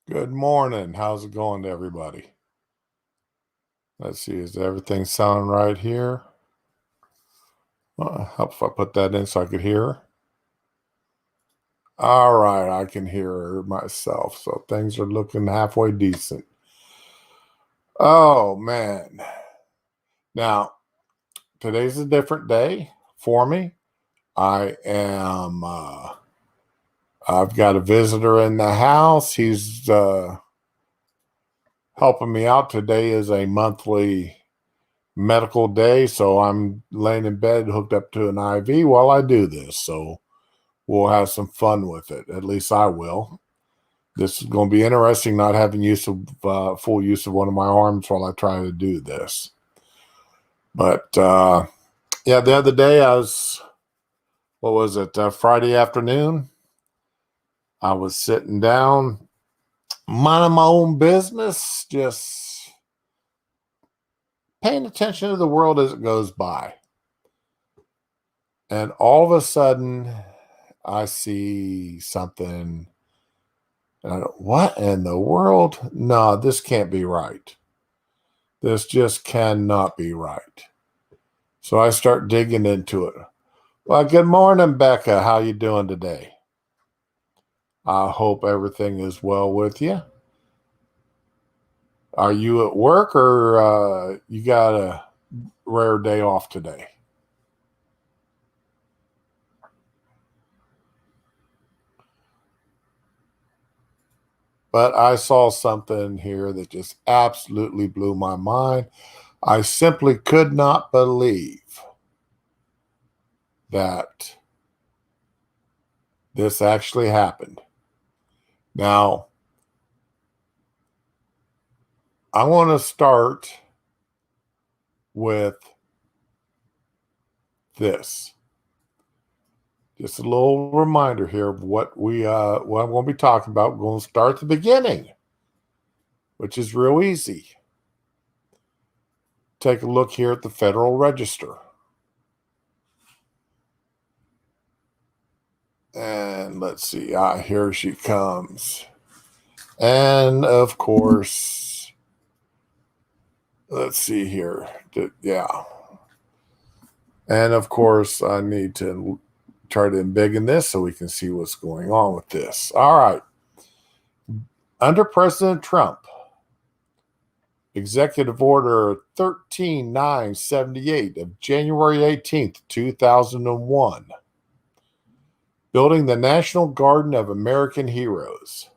Good morning. How's it going to everybody? Let's see, is everything sounding right here? Help if I put that in so I could hear. All right, I can hear myself, so things are looking halfway decent. Oh man. Now, today's a different day for me. I am I've got a visitor in the house. He's helping me out. Today is a monthly medical day, so I'm laying in bed hooked up to an IV while I do this. So we'll have some fun with it. At least I will. This is going to be interesting, not having full use of one of my arms while I try to do this. But yeah, the other day what was it, Friday afternoon? I was sitting down, minding my own business, just paying attention to the world as it goes by. And all of a sudden, I see something. What in the world? No, this can't be right. This just cannot be right. So I start digging into it. Well, good morning, Becca. How you doing today? I hope everything is well with you. Are you at work or you got a rare day off today? But I saw something here that just absolutely blew my mind. I simply could not believe that this actually happened. Now, I want to start with this. Just a little reminder here of what I'm going to be talking about. We're going to start at the beginning, which is real easy. Take a look here at the Federal Register. And let's see. Here she comes. And of course, let's see here. Yeah. And of course, I need to try to embiggen this so we can see what's going on with this. All right. Under President Trump, Executive Order 13978 of January 18th, 2001, building the National Garden of American Heroes.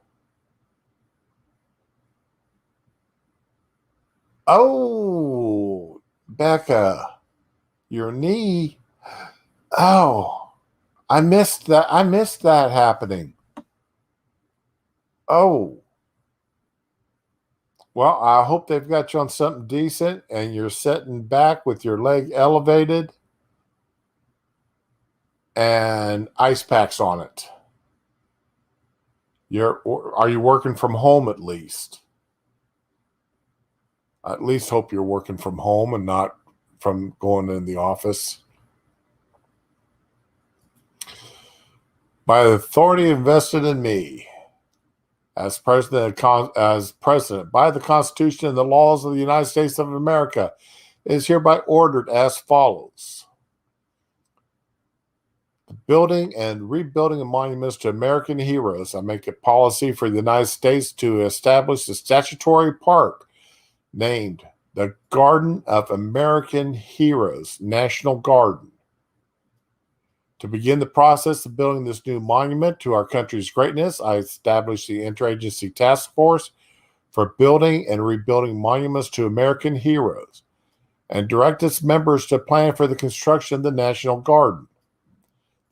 Oh, Becca, your knee. Oh, I missed that. I missed that happening. Oh, well, I hope they've got you on something decent and you're sitting back with your leg elevated and ice packs on it. Are you working from home at least? I at least hope you're working from home and not from going in the office. By the authority invested in me as president by the Constitution and the laws of the United States of America, it is hereby ordered as follows. The building and rebuilding of monuments to American heroes. I make it policy for the United States to establish a statutory park named the Garden of American Heroes National Garden. To begin the process of building this new monument to our country's greatness, I established the Interagency Task Force for Building and Rebuilding Monuments to American Heroes and direct its members to plan for the construction of the National Garden.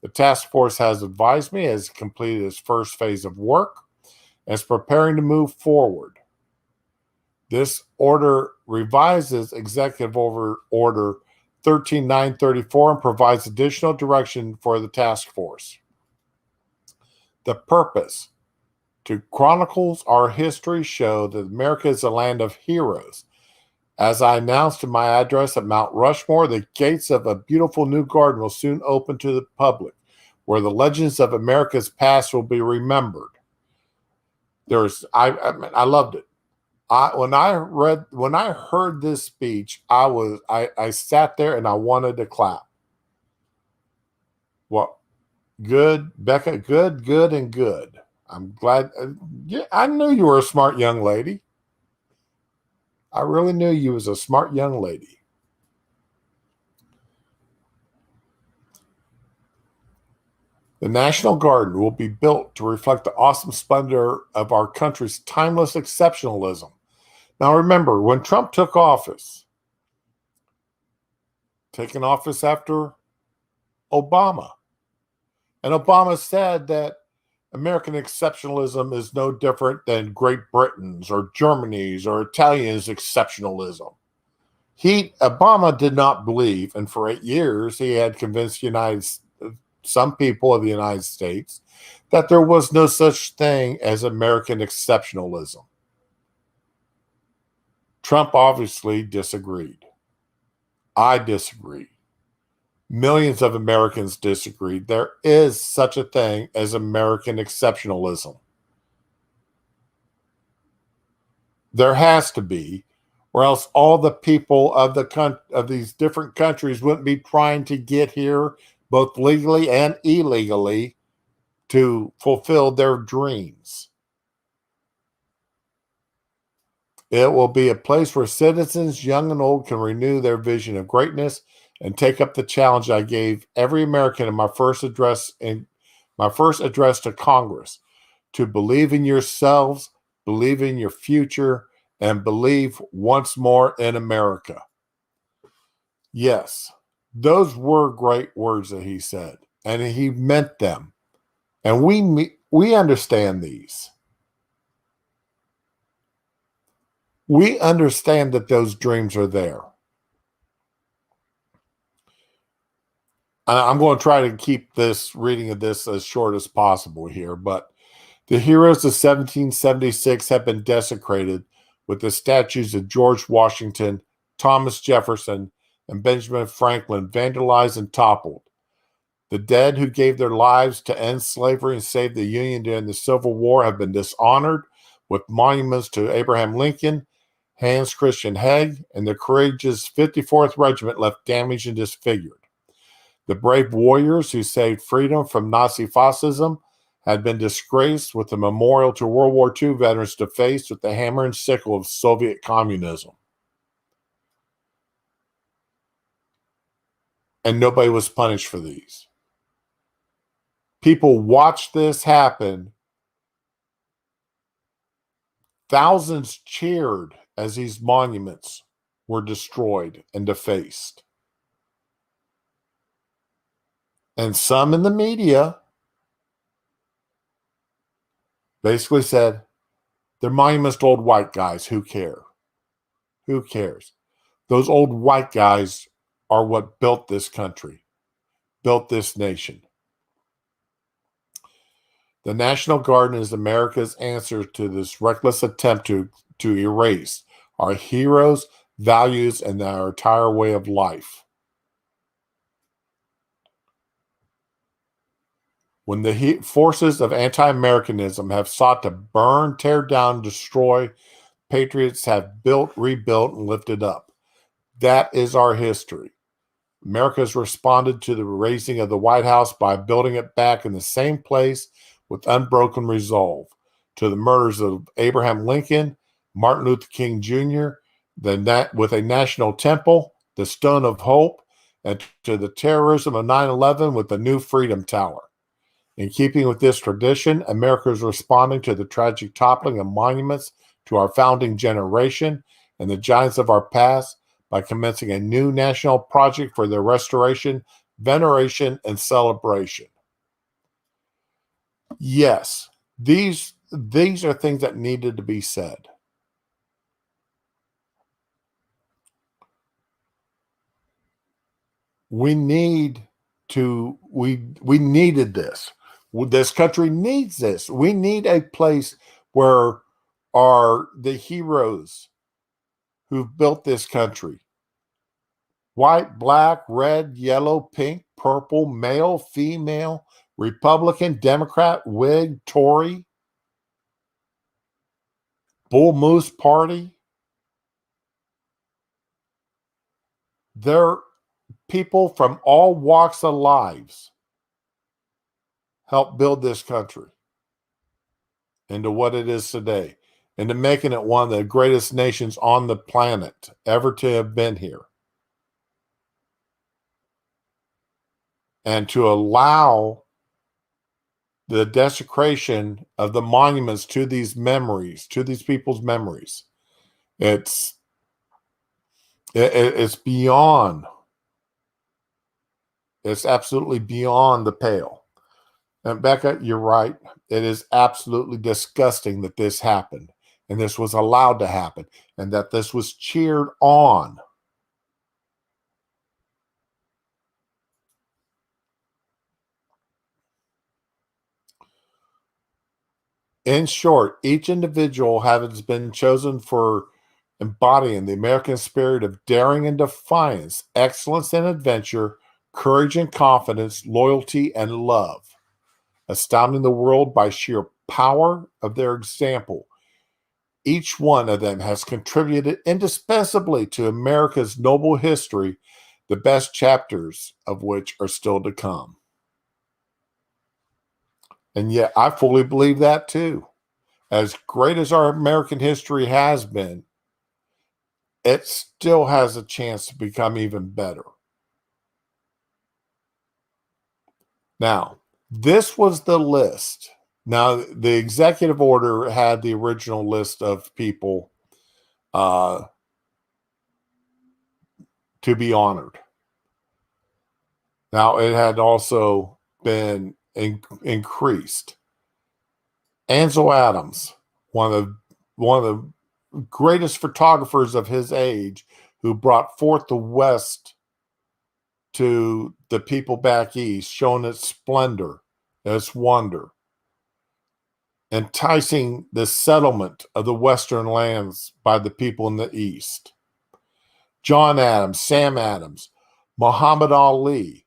The task force has advised me, has completed its first phase of work, and is preparing to move forward. This order revises Executive Order 13934 and provides additional direction for the task force. The purpose: to chronicle our history, show that America is a land of heroes. As I announced in my address at Mount Rushmore, the gates of a beautiful new garden will soon open to the public, where the legends of America's past will be remembered. I loved it. When I heard this speech, I sat there and I wanted to clap. Well, good, Becca, good, and good. I'm glad. Yeah, I knew you were a smart young lady. I really knew you was a smart young lady. The National Garden will be built to reflect the awesome splendor of our country's timeless exceptionalism. Now, remember, when Trump took office, taking office after Obama, and Obama said that American exceptionalism is no different than Great Britain's or Germany's or Italian's exceptionalism. Obama did not believe, and for 8 years he had convinced some people of the United States that there was no such thing as American exceptionalism. Trump obviously disagreed. I disagree. Millions of Americans disagreed. There is such a thing as American exceptionalism. There has to be, or else all the people of these different countries wouldn't be trying to get here, both legally and illegally, to fulfill their dreams. It will be a place where citizens, young and old, can renew their vision of greatness and take up the challenge I gave every American in my first address to Congress: to believe in yourselves, believe in your future, and believe once more in America. Yes, those were great words that he said, and he meant them. And we understand these. We understand that those dreams are there. I'm going to try to keep this reading of this as short as possible here, but the heroes of 1776 have been desecrated with the statues of George Washington, Thomas Jefferson, and Benjamin Franklin vandalized and toppled. The dead who gave their lives to end slavery and save the Union during the Civil War have been dishonored with monuments to Abraham Lincoln, Hans Christian Heg, and the courageous 54th Regiment left damaged and disfigured. The brave warriors who saved freedom from Nazi fascism had been disgraced with a memorial to World War II veterans defaced with the hammer and sickle of Soviet communism. And nobody was punished for these. People watched this happen. Thousands cheered as these monuments were destroyed and defaced. And some in the media basically said, they're monuments to old white guys. Who care? Who cares? Those old white guys are what built this country, built this nation. The National Garden is America's answer to this reckless attempt to erase our heroes, values, and our entire way of life. When the forces of anti-Americanism have sought to burn, tear down, destroy, patriots have built, rebuilt, and lifted up. That is our history. America has responded to the razing of the White House by building it back in the same place with unbroken resolve. To the murders of Abraham Lincoln, Martin Luther King Jr., with a national temple, the Stone of Hope, and to the terrorism of 9/11 with the new Freedom Tower. In keeping with this tradition, America is responding to the tragic toppling of monuments to our founding generation and the giants of our past by commencing a new national project for their restoration, veneration, and celebration. Yes, these are things that needed to be said. We needed this. This country needs this. We need a place where the heroes who've built this country, white, black, red, yellow, pink, purple, male, female, Republican, Democrat, Whig, Tory, Bull Moose Party. They're people from all walks of lives helped build this country into what it is today, into making it one of the greatest nations on the planet ever to have been here. And to allow the desecration of the monuments to these memories, to these people's memories, it's beyond, it's absolutely beyond the pale. And Becca, you're right. It is absolutely disgusting that this happened and this was allowed to happen and that this was cheered on. In short, each individual has been chosen for embodying the American spirit of daring and defiance, excellence and adventure, courage and confidence, loyalty and love, astounding the world by sheer power of their example. Each one of them has contributed indispensably to America's noble history, the best chapters of which are still to come. And yet, I fully believe that too. As great as our American history has been, it still has a chance to become even better. Now, this was the list. Now, the executive order had the original list of people to be honored. Now, it had also been increased. Ansel Adams, one of the greatest photographers of his age, who brought forth the West to the people back east, showing its splendor, its wonder, enticing the settlement of the Western lands by the people in the East. John Adams, Sam Adams, Muhammad Ali,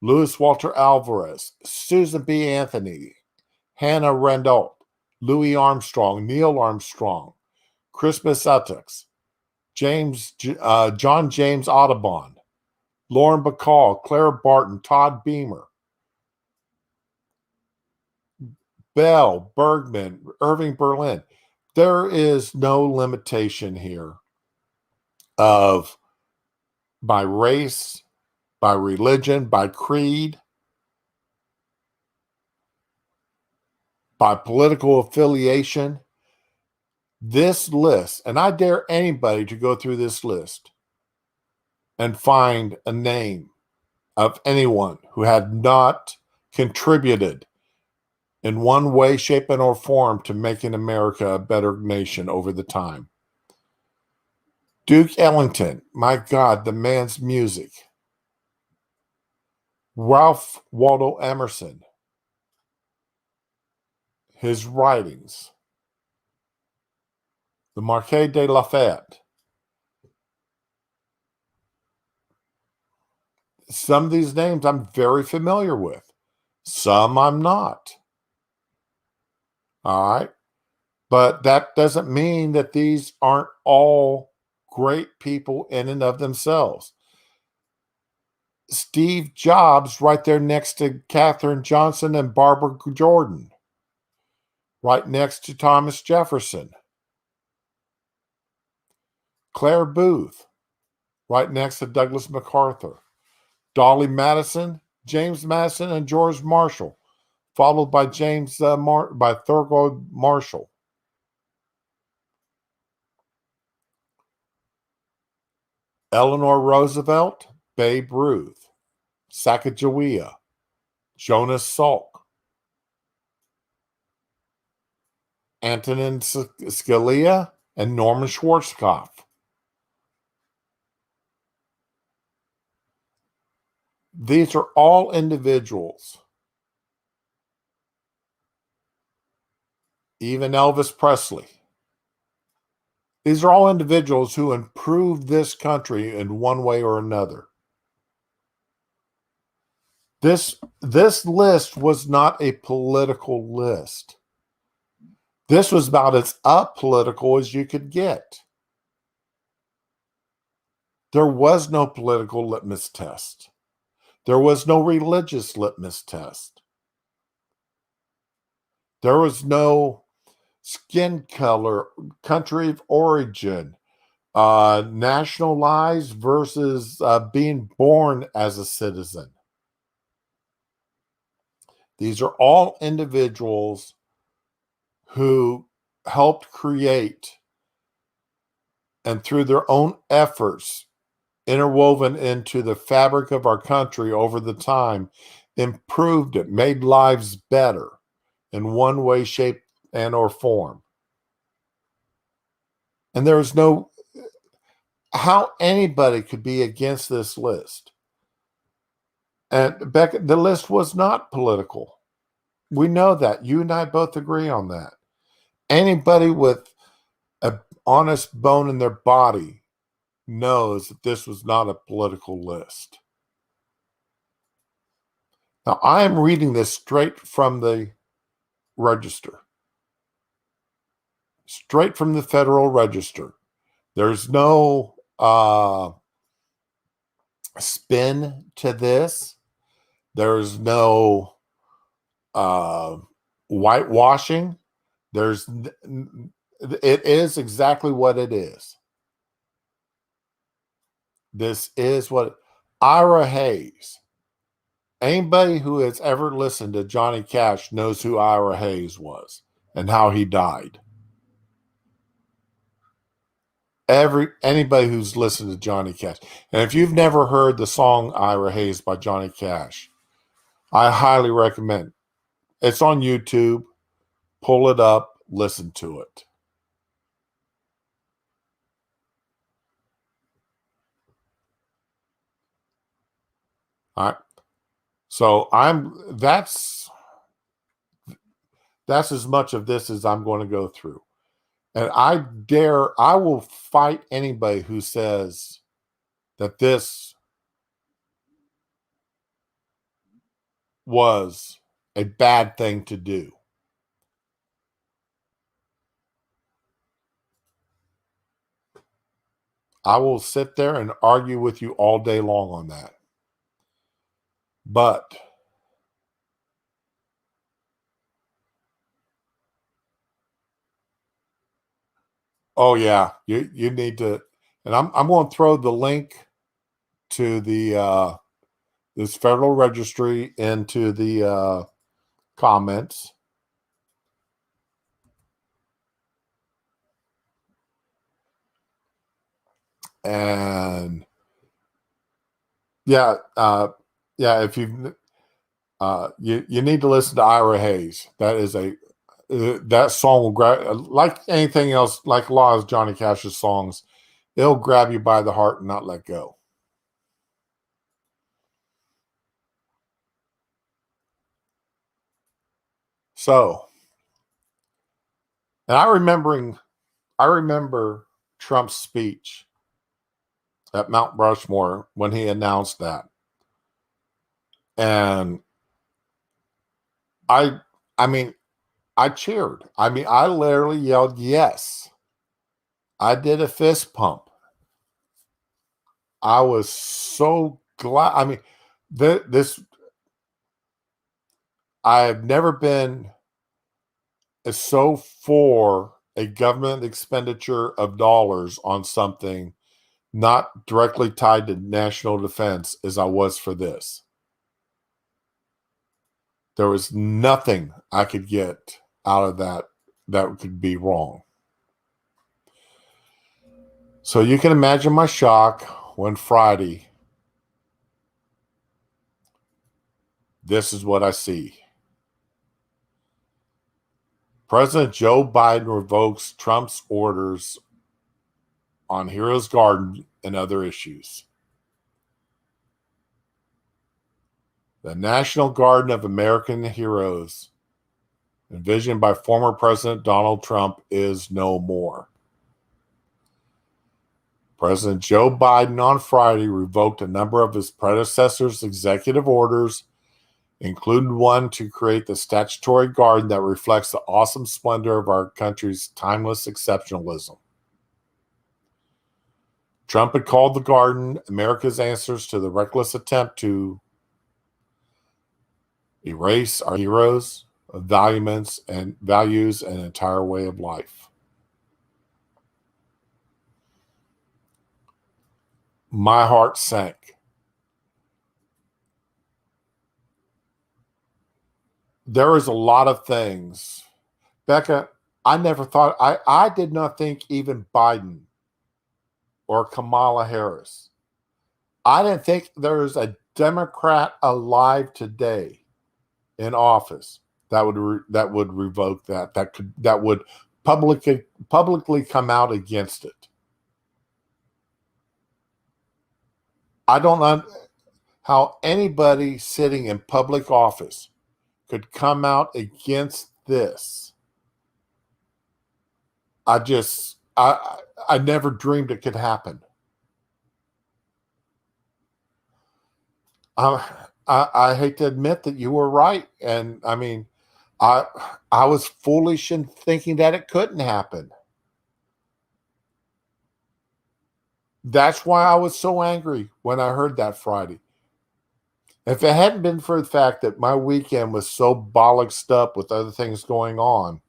Louis Walter Alvarez, Susan B. Anthony, Hannah Randolph, Louis Armstrong, Neil Armstrong, Crispus Attucks, John James Audubon, Lauren Bacall, Clara Barton, Todd Beamer, Bell, Bergman, Irving Berlin. There is no limitation here of by race, by religion, by creed, by political affiliation. This list, and I dare anybody to go through this list and find a name of anyone who had not contributed in one way, shape, and or form to making America a better nation over the time. Duke Ellington, my God, the man's music. Ralph Waldo Emerson, his writings. The Marquis de Lafayette. Some of these names I'm very familiar with. Some I'm not. All right. But that doesn't mean that these aren't all great people in and of themselves. Steve Jobs, right there next to Katherine Johnson and Barbara Jordan, right next to Thomas Jefferson. Claire Booth, right next to Douglas MacArthur. Dolly Madison, James Madison, and George Marshall, followed by Thurgood Marshall. Eleanor Roosevelt, Babe Ruth, Sacagawea, Jonas Salk, Antonin Scalia, and Norman Schwarzkopf. These are all individuals. Even Elvis Presley. These are all individuals who improved this country in one way or another. This list was not a political list. This was about as apolitical as you could get. There was no political litmus test. There was no religious litmus test. There was no skin color, country of origin, nationalized versus being born as a citizen. These are all individuals who helped create and through their own efforts interwoven into the fabric of our country over the time, improved it, made lives better in one way, shape, and or form. And there is no how anybody could be against this list. And Becca, the list was not political. We know that. You and I both agree on that. Anybody with an honest bone in their body knows that this was not a political list. Now, I am reading this straight from the Register, straight from the Federal Register. There's no spin to this. There's no whitewashing. It is exactly what it is. This is what Ira Hayes. Anybody who has ever listened to Johnny Cash knows who Ira Hayes was and how he died. Anybody who's listened to Johnny Cash. And if you've never heard the song Ira Hayes by Johnny Cash, I highly recommend. It's on YouTube. Pull it up, listen to it. All right. So that's as much of this as I'm going to go through. And I will fight anybody who says that this was a bad thing to do. I will sit there and argue with you all day long on that. But oh yeah, you need to, and I'm going to throw the link to the this Federal Registry into the comments. And yeah, if you need to listen to Ira Hayes. That is that song will grab, like anything else, like a lot of Johnny Cash's songs, it'll grab you by the heart and not let go. So, and I remember Trump's speech at Mount Rushmore when he announced that. And I mean, I cheered. I mean, I literally yelled, yes. I did a fist pump. I was so glad. I mean, I have never been so for a government expenditure of dollars on something not directly tied to national defense as I was for this. There was nothing I could get out of that could be wrong. So you can imagine my shock when Friday, this is what I see. President Joe Biden revokes Trump's orders on Heroes Garden and other issues. The National Garden of American Heroes, envisioned by former President Donald Trump, is no more. President Joe Biden on Friday revoked a number of his predecessors' executive orders including one to create the statutory garden that reflects the awesome splendor of our country's timeless exceptionalism. Trump had called the garden America's answers to the reckless attempt to erase our heroes, values, and an entire way of life. My heart sank. There is a lot of things. Becca, I did not think even Biden or Kamala Harris. I didn't think there was a Democrat alive today in office that would revoke that would publicly come out against it. I don't know how anybody sitting in public office could come out against this. I never dreamed it could happen. I hate to admit that you were right, and I mean, I was foolish in thinking that it couldn't happen. That's why I was so angry when I heard that Friday. If it hadn't been for the fact that my weekend was so bollocksed up with other things going on,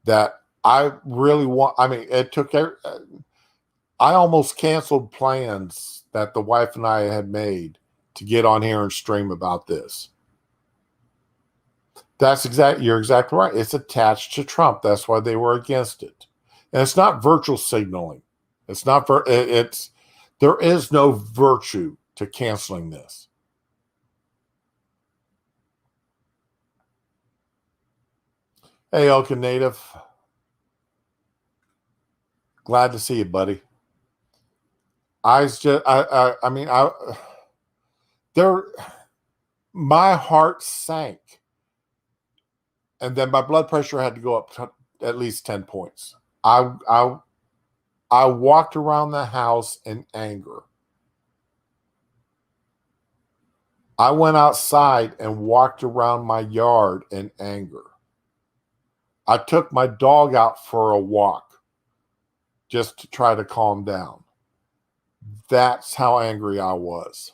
that I really I almost canceled plans that the wife and I had made to get on here and stream about this. You're exactly right. It's attached to Trump. That's why they were against it. And it's not virtual signaling. There is no virtue to canceling this. Hey, Oka Native. Glad to see you, buddy. My heart sank. And then my blood pressure had to go up to at least 10 points. I walked around the house in anger. I went outside and walked around my yard in anger. I took my dog out for a walk just to try to calm down. That's how angry I was.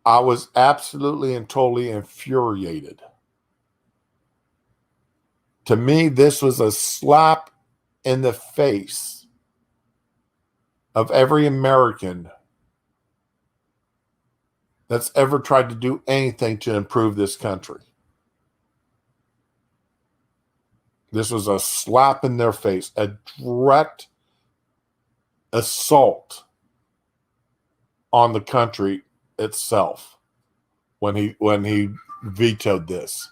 I was absolutely and totally infuriated. To me, this was a slap in the face of every American that's ever tried to do anything to improve this country. This was a slap in their face, a direct assault on the country itself when he vetoed this.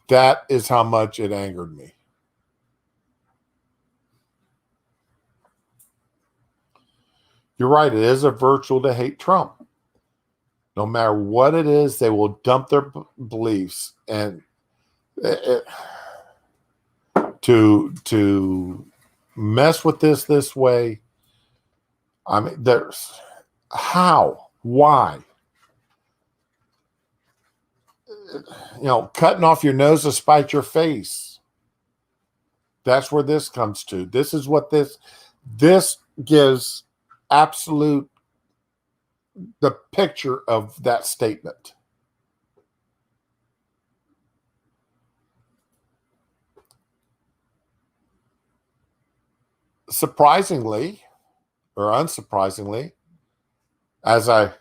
That is how much it angered me. You're right. It is a virtue to hate Trump. No matter what it is, they will dump their beliefs and to mess with this way. I mean, there's how, why? Cutting off your nose to spite your face. That's where this comes to. This is what this gives absolute the picture of that statement. Surprisingly, or unsurprisingly, as I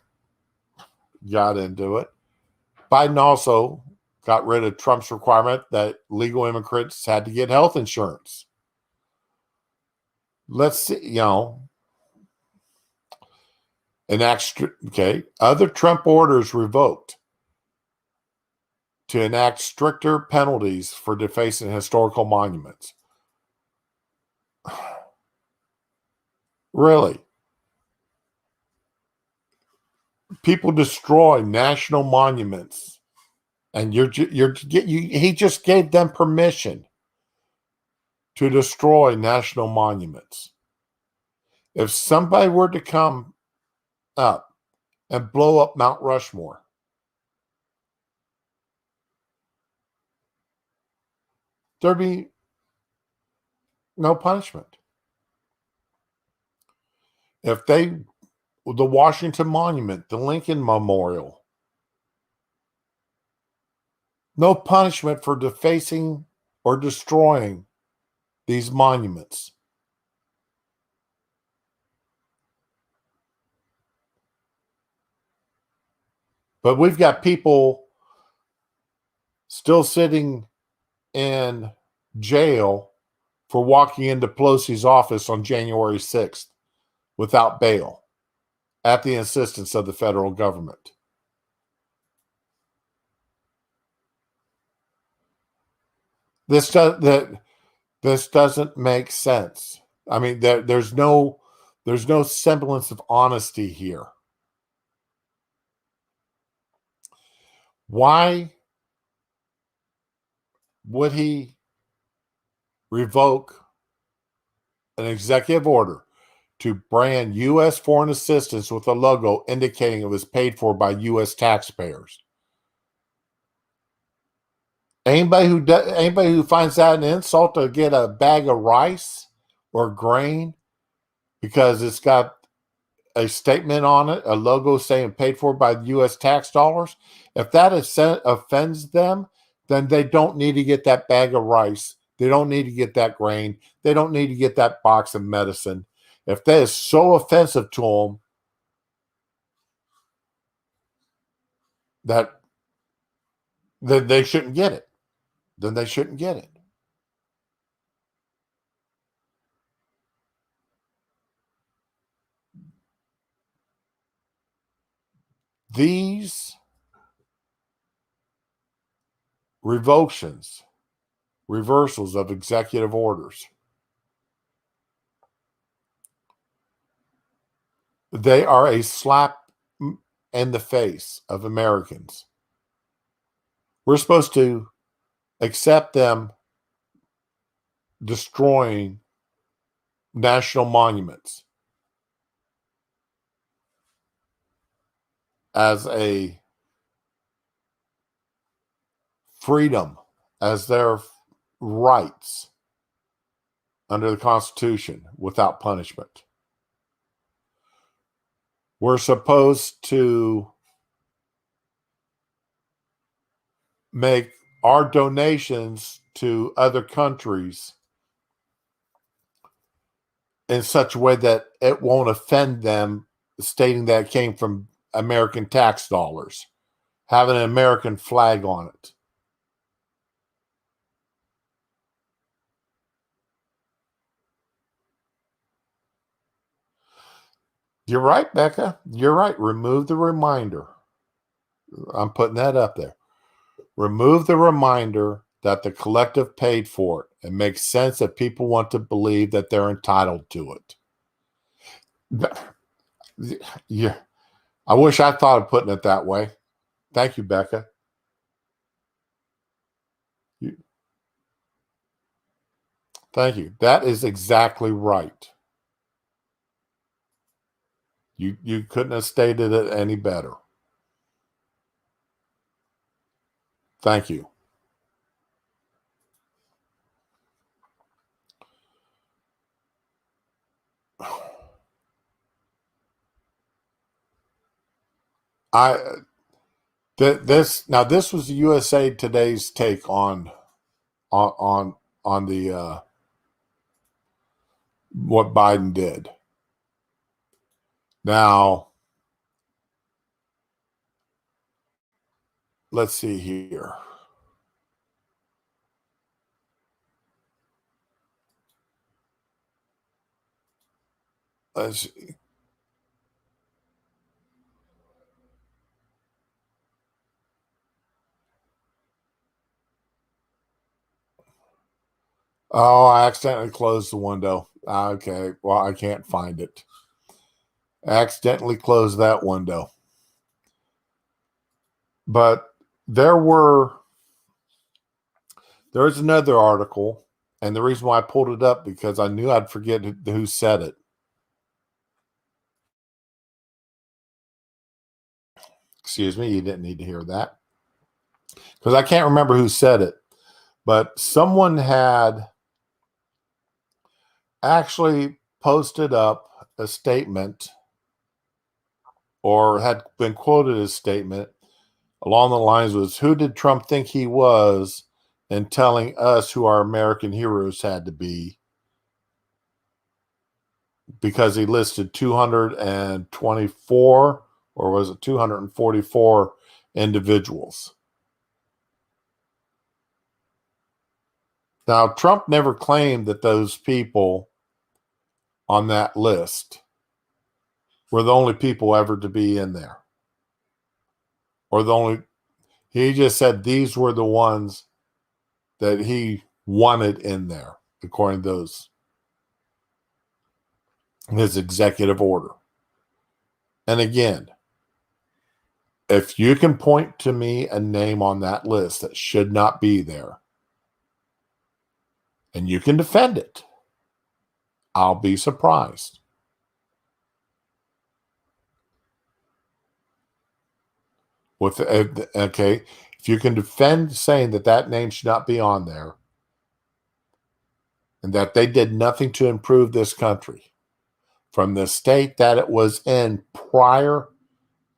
got into it, Biden also got rid of Trump's requirement that legal immigrants had to get health insurance. Let's see, other Trump orders revoked to enact stricter penalties for defacing historical monuments. Really? People destroy national monuments, and he just gave them permission to destroy national monuments. If somebody were to come up and blow up Mount Rushmore, there'd be no punishment. If the Washington Monument, the Lincoln Memorial, no punishment for defacing or destroying these monuments. But we've got people still sitting in jail for walking into Pelosi's office on January 6th without bail at the insistence of the federal government. This doesn't make sense. I mean, there's no semblance of honesty here. Why would he revoke an executive order to brand U.S. foreign assistance with a logo indicating it was paid for by U.S. taxpayers? Anybody who finds that an insult to get a bag of rice or grain because it's got a statement on it, a logo saying paid for by U.S. tax dollars, if that offends them, then they don't need to get that bag of rice. They don't need to get that grain. They don't need to get that box of medicine. If that is so offensive to them that they shouldn't get it, then they shouldn't get it. These revocations, reversals of executive orders, they are a slap in the face of Americans. We're supposed to accept them destroying national monuments as a freedom, as their rights under the Constitution without punishment. We're supposed to make our donations to other countries in such a way that it won't offend them, stating that it came from American tax dollars, having an American flag on it. You're right, Becca. You're right. Remove the reminder. I'm putting that up there. Remove the reminder that the collective paid for it. It makes sense that people want to believe that they're entitled to it. Yeah. I wish I thought of putting it that way. Thank you, Becca. Thank you. That is exactly right. You couldn't have stated it any better. Thank you. This was the USA Today's take on the what Biden did. Now, let's see here. Let's see. Oh, I accidentally closed the window. Okay, well, I can't find it. I accidentally closed that window. But there's another article, and the reason why I pulled it up because I knew I'd forget who said it. Excuse me, you didn't need to hear that. Because I can't remember who said it, but someone had actually posted up a statement or had been quoted a statement along the lines was, who did Trump think he was in telling us who our American heroes had to be? Because he listed 224, or was it 244 individuals. Now, Trump never claimed that those people on that list were the only people ever to be in there. Or he just said these were the ones that he wanted in there, according to his executive order. And again, if you can point to me a name on that list that should not be there, and you can defend it, I'll be surprised. Okay, if you can defend saying that that name should not be on there, and that they did nothing to improve this country from the state that it was in prior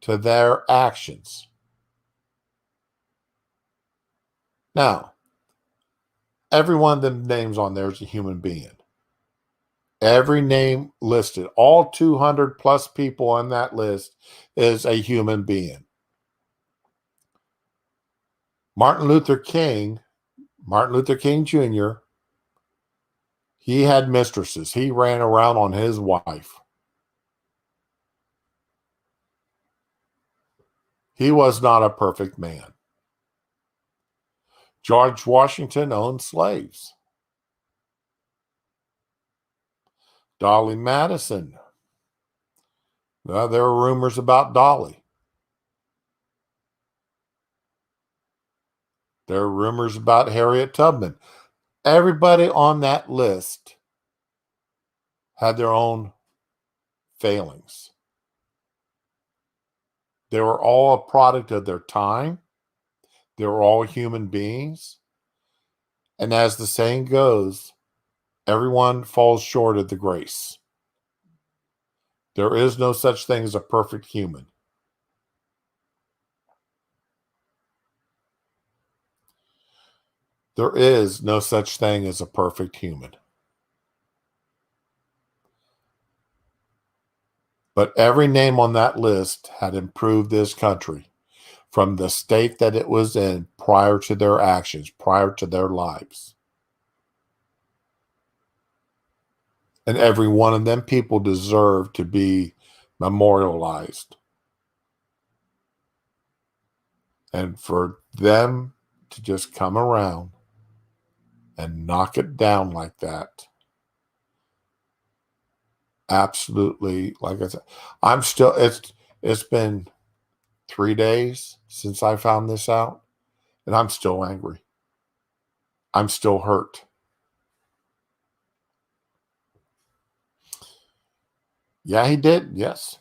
to their actions. Now, every one of them names on there is a human being. Every name listed, all 200 plus people on that list, is a human being. Martin Luther King Jr., he had mistresses. He ran around on his wife. He was not a perfect man. George Washington owned slaves. Dolly Madison. Well, there were rumors about Dolly. There are rumors about Harriet Tubman. Everybody on that list had their own failings. They were all a product of their time. They were all human beings. And as the saying goes, everyone falls short of the grace. There is no such thing as a perfect human. There is no such thing as a perfect human. But every name on that list had improved this country from the state that it was in prior to their actions, prior to their lives. And every one of them people deserve to be memorialized. And for them to just come around and knock it down like that, absolutely, like I said, it's been 3 days since I found this out, and I'm still angry. I'm still hurt. Yeah, he did. Yes.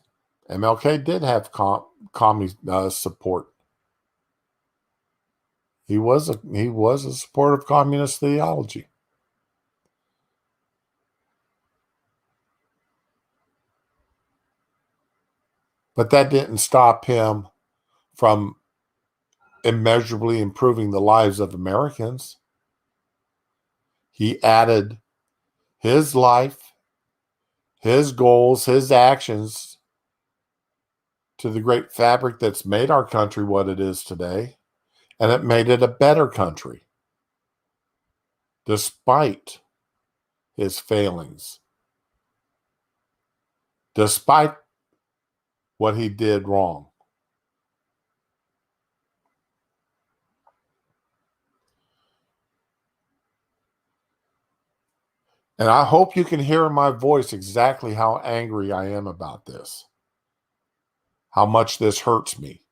MLK did have communist support. He was a supporter of communist theology. But that didn't stop him from immeasurably improving the lives of Americans. He added his life, his goals, his actions to the great fabric that's made our country what it is today, and it made it a better country, despite his failings, despite what he did wrong. And I hope you can hear in my voice exactly how angry I am about this, how much this hurts me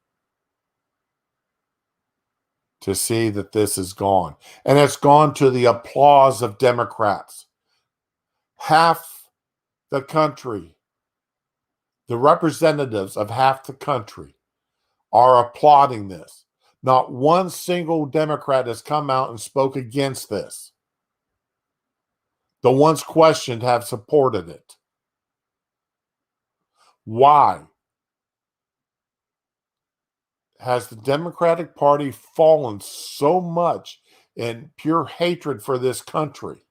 to see that this is gone. And it's gone to the applause of Democrats. Half the country, the representatives of half the country, are applauding this. Not one single Democrat has come out and spoke against this. The ones questioned have supported it. Why has the Democratic Party fallen so much in pure hatred for this country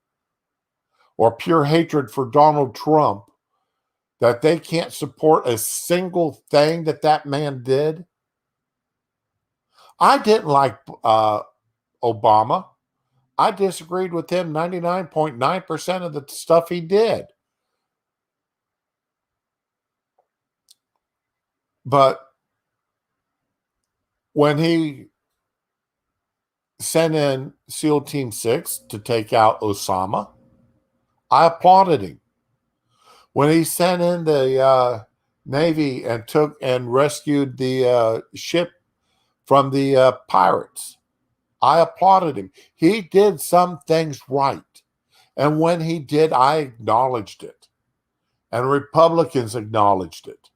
or pure hatred for Donald Trump that they can't support a single thing that that man did? I didn't like Obama. I disagreed with him 99.9% of the stuff he did. But when he sent in SEAL Team 6 to take out Osama, I applauded him. When he sent in the Navy and took and rescued the ship from the pirates, I applauded him. He did some things right. And when he did, I acknowledged it. And Republicans acknowledged it.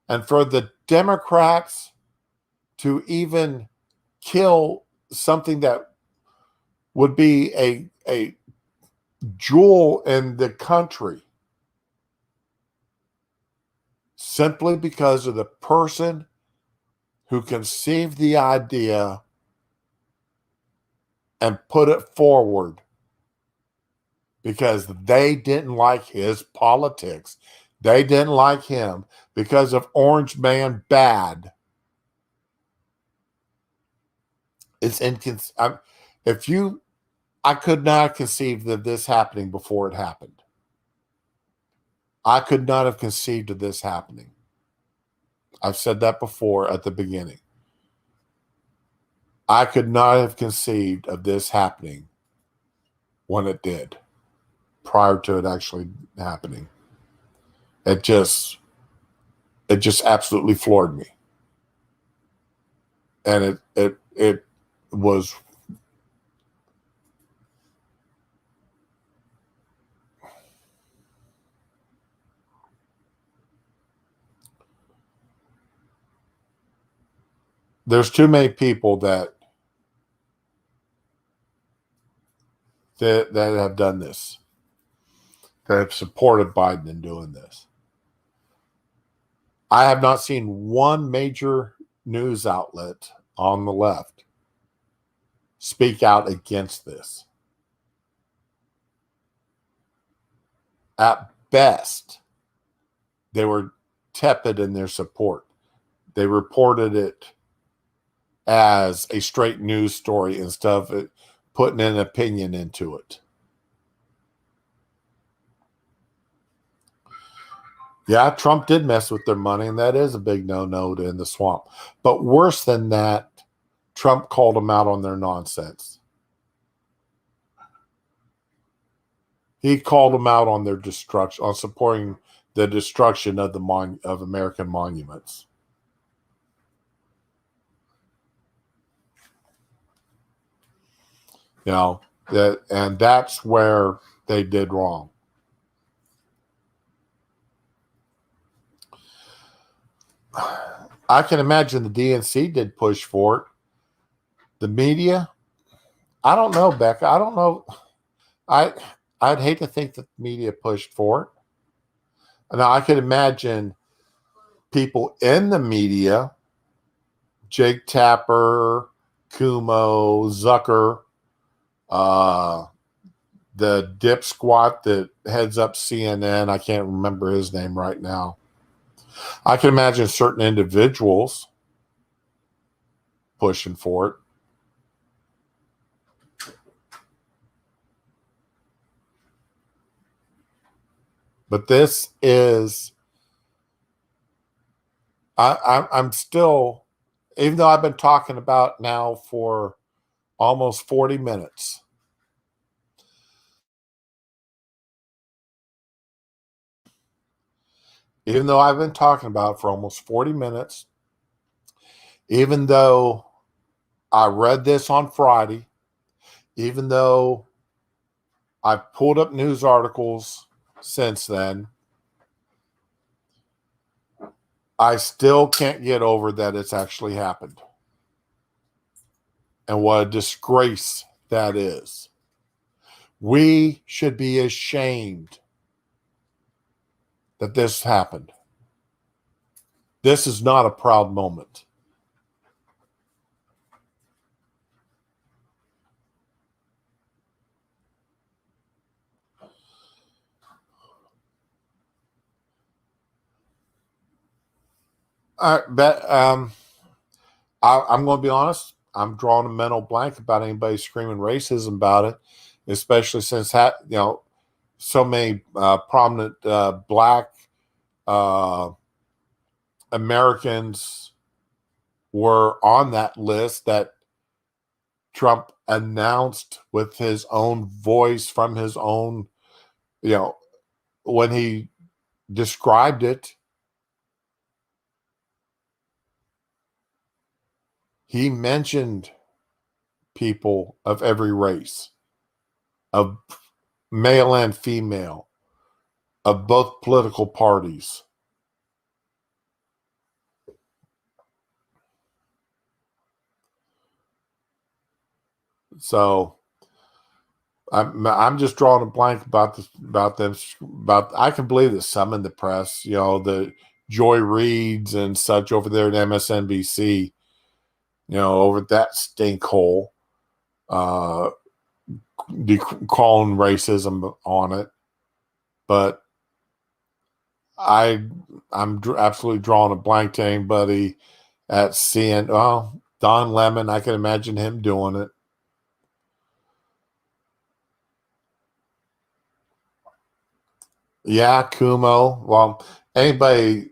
And for the Democrats to even kill something that would be a jewel in the country simply because of the person who conceived the idea and put it forward because they didn't like his politics. They didn't like him because of Orange Man bad. It's inconsistent. I could not conceive of this happening before it happened. I could not have conceived of this happening. I've said that before at the beginning. I could not have conceived of this happening when it did, prior to it actually happening. It just absolutely floored me. And it was there's too many people that have done this, that have supported Biden in doing this. I have not seen one major news outlet on the left speak out against this. At best, they were tepid in their support. They reported it as a straight news story instead of putting an opinion into it. Yeah, Trump did mess with their money, and that is a big no-no in the swamp. But worse than that, Trump called them out on their nonsense. He called them out on their destruction, on supporting the destruction of of American monuments. You know, and that's where they did wrong. I can imagine the DNC did push for it. The media, I don't know, Becca. I don't know. I'd hate to think that the media pushed for it. Now, I could imagine people in the media, Jake Tapper, Kumo, Zucker, the dip squat that heads up CNN. I can't remember his name right now. I can imagine certain individuals pushing for it. But this is, I'm still, even though I've been talking about now for almost 40 minutes, even though I've been talking about it for almost 40 minutes, even though I read this on Friday, even though I've pulled up news articles since then, I still can't get over that it's actually happened. And what a disgrace that is. We should be ashamed that this happened. This is not a proud moment. I'm going to be honest. I'm drawing a mental blank about anybody screaming racism about it, especially since so many prominent black uh, Americans were on that list that Trump announced with his own voice from his own, when he described it. He mentioned people of every race, of male and female, of both political parties. So I'm just drawing a blank about this, about I can believe that some in the press, the Joy Reids and such over there at MSNBC, over that stink hole, calling racism on it. But I'm absolutely drawing a blank to anybody at seeing, well, Don Lemon, I can imagine him doing it. Yeah, Kumo. Well, anybody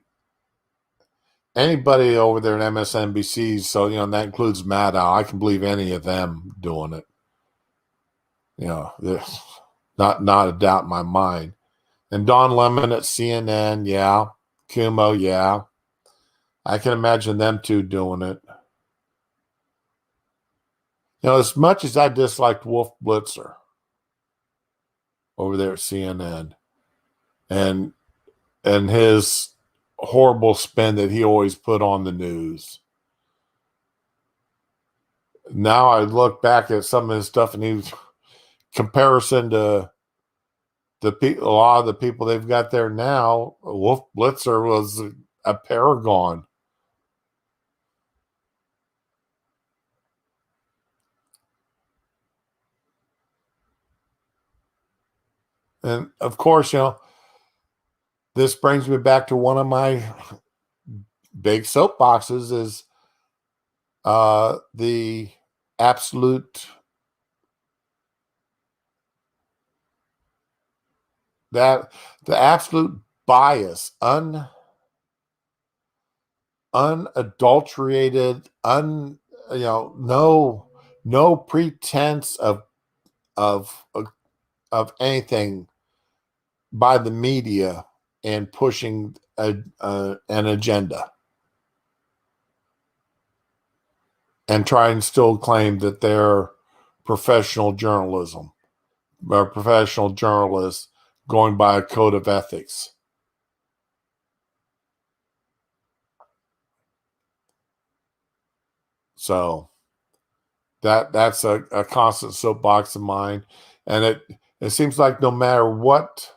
over there at MSNBC, so that includes Maddow. I can believe any of them doing it. There's not a doubt in my mind. And Don Lemon at CNN, yeah. Kumo, yeah. I can imagine them two doing it. As much as I disliked Wolf Blitzer over there at CNN and his horrible spin that he always put on the news. Now I look back at some of his stuff and he's comparison to a lot of the people they've got there now. Wolf Blitzer was a paragon. And of course, this brings me back to one of my big soapboxes is the absolute bias, unadulterated, no pretense of anything by the media and pushing an agenda and try and still claim that they're professional journalism or professional journalists going by a code of ethics. So that's a constant soapbox of mine. And it seems like no matter what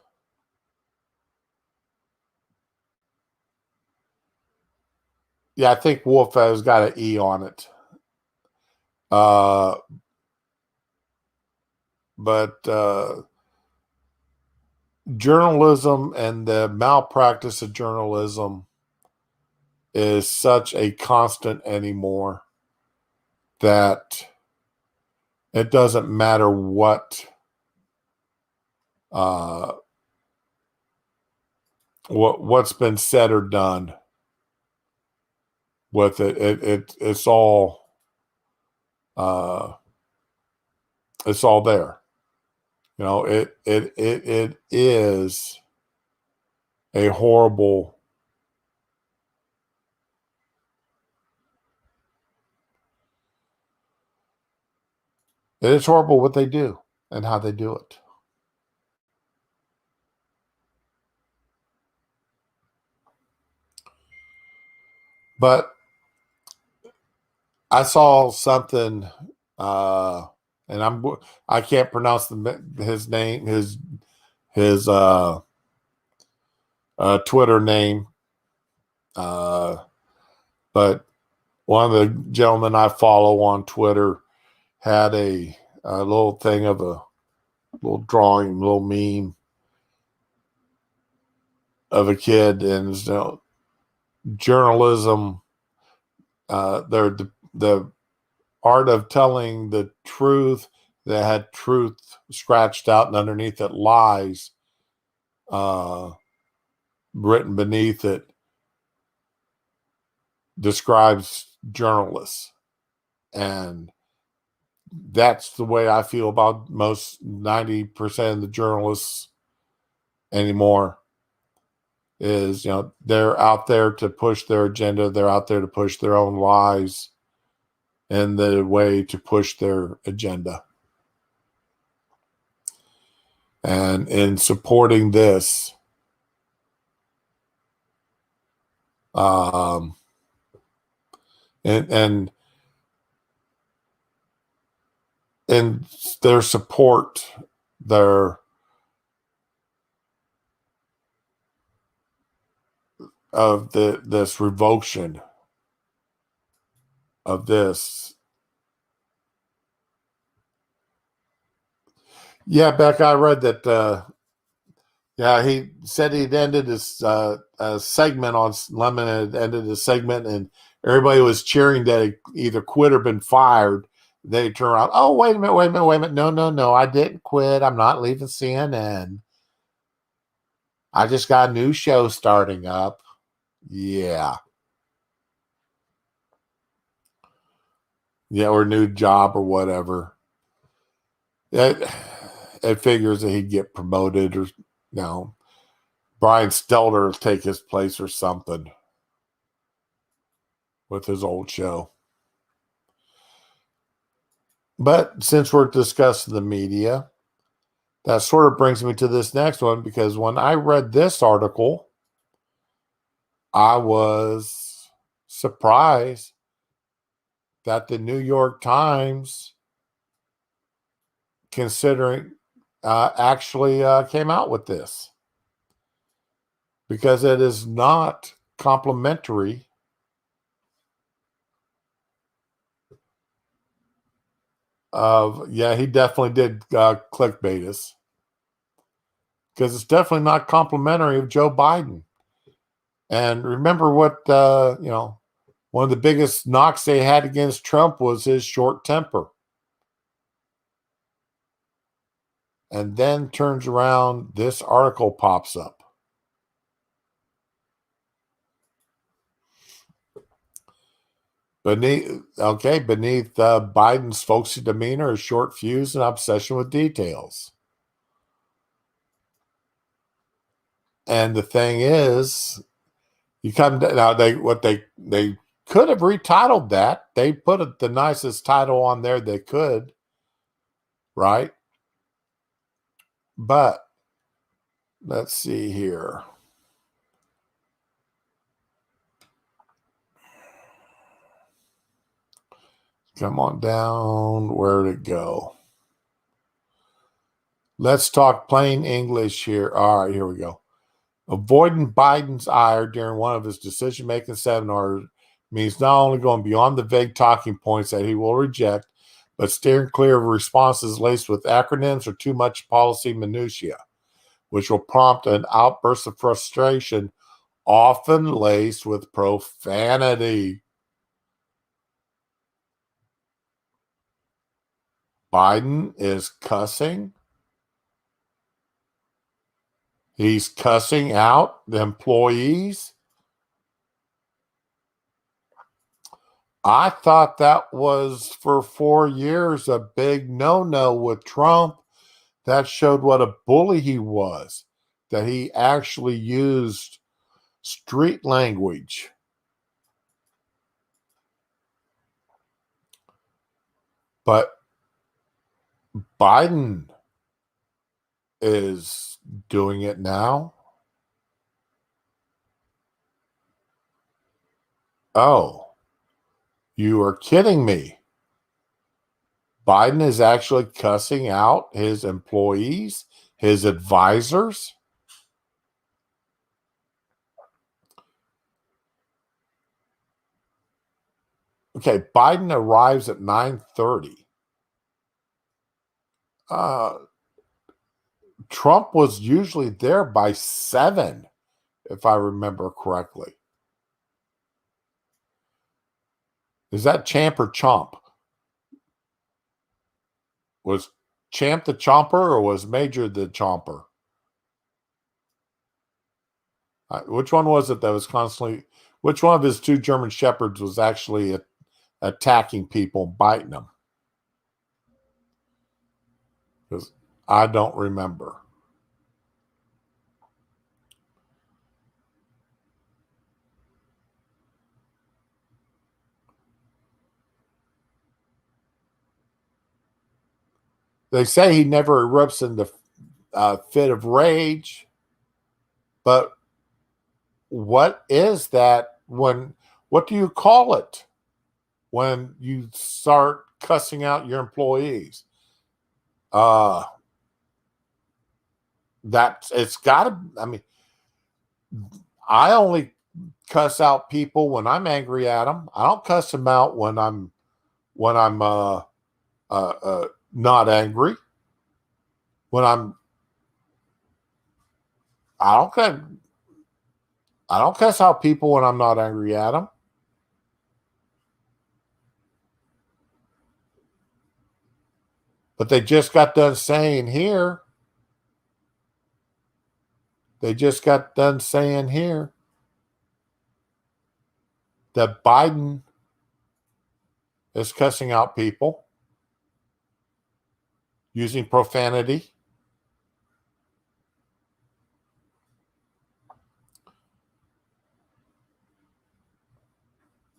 I think Wolf has got an E on it. But journalism and the malpractice of journalism is such a constant anymore that it doesn't matter what's been said or done with it. It's all there. It is a horrible. It is horrible what they do and how they do it. But I saw something, uh, and I can't pronounce his name, his Twitter name, uh, but one of the gentlemen I follow on Twitter had a little thing of a little drawing, little meme of a kid, and journalism. The art of telling the truth that had truth scratched out, and underneath it lies uh, written beneath it describes journalists. And that's the way I feel about most 90% of the journalists anymore. Is, they're out there to push their agenda, they're out there to push their own lies and the way to push their agenda. And in supporting this, and in their support, their of this revulsion of this. Yeah, Beck, I read that. Yeah, he said he'd ended his segment on Lemon, had ended his segment, and everybody was cheering that he either quit or been fired. They turn around. Oh, wait a minute, wait a minute, wait a minute. No, no, no, I didn't quit. I'm not leaving CNN. I just got a new show starting up. Yeah. Yeah, or new job or whatever. It figures that he'd get promoted, or Brian Stelter will take his place or something with his old show. But since we're discussing the media, that sort of brings me to this next one, because when I read this article, I was surprised that the New York Times, considering, actually came out with this, because it is not complimentary of, yeah, he definitely did clickbait us, because it's definitely not complimentary of Joe Biden. And remember what, one of the biggest knocks they had against Trump was his short temper. And then turns around, this article pops up. Beneath Biden's folksy demeanor is short fuse and obsession with details. And the thing is, you come to, now they could have retitled that. They put the nicest title on there they could, right? But let's see here. Come on down. Where'd it go? Let's talk plain English here. All right, here we go. Avoiding Biden's ire during one of his decision-making seminars means not only going beyond the vague talking points that he will reject, but steering clear of responses laced with acronyms or too much policy minutia, which will prompt an outburst of frustration, often laced with profanity. Biden is cussing. He's cussing out the employees. I thought that was for 4 years a big no-no with Trump. That showed what a bully he was, that he actually used street language. But Biden is doing it now. Oh, you are kidding me. Biden is actually cussing out his employees, his advisors. Okay, Biden arrives at 9:30. Uh, Trump was usually there by 7, if I remember correctly. Is that Champ or Chomp? Was Champ the Chomper or was Major the Chomper? Which one was it that was constantly? Which one of his two German shepherds was actually attacking people, biting them? Because I don't remember. They say he never erupts into fit of rage, but what is that when? What do you call it when you start cussing out your employees? Uh, that it's got to. I mean, I only cuss out people when I'm angry at them. I don't cuss them out when I'm not angry. When I don't cut, I don't cuss out people when I'm not angry at them. But they just got done saying here. They just got done saying here that Biden is cussing out people using profanity.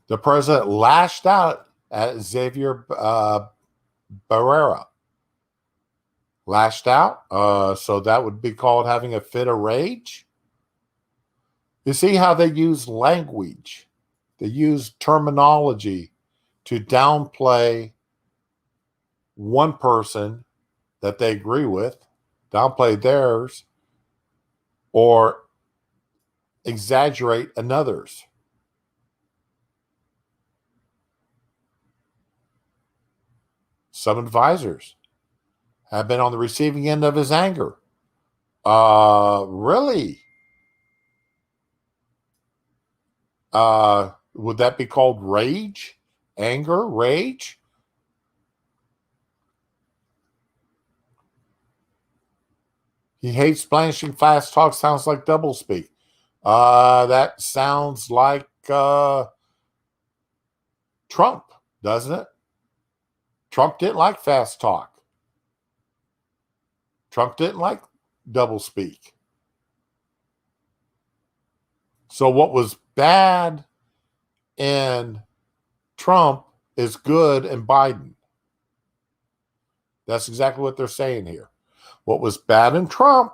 The president lashed out at Xavier Barrera. Lashed out. So that would be called having a fit of rage. You see how they use language, they use terminology to downplay one person that they agree with, downplay theirs, or exaggerate another's. Some advisors have been on the receiving end of his anger. Really? Would that be called rage? Anger? Rage? He hates blanching fast talk, sounds like doublespeak. That sounds like Trump, doesn't it? Trump didn't like fast talk. Trump didn't like doublespeak. So what was bad in Trump is good in Biden. That's exactly what they're saying here. What was bad in Trump,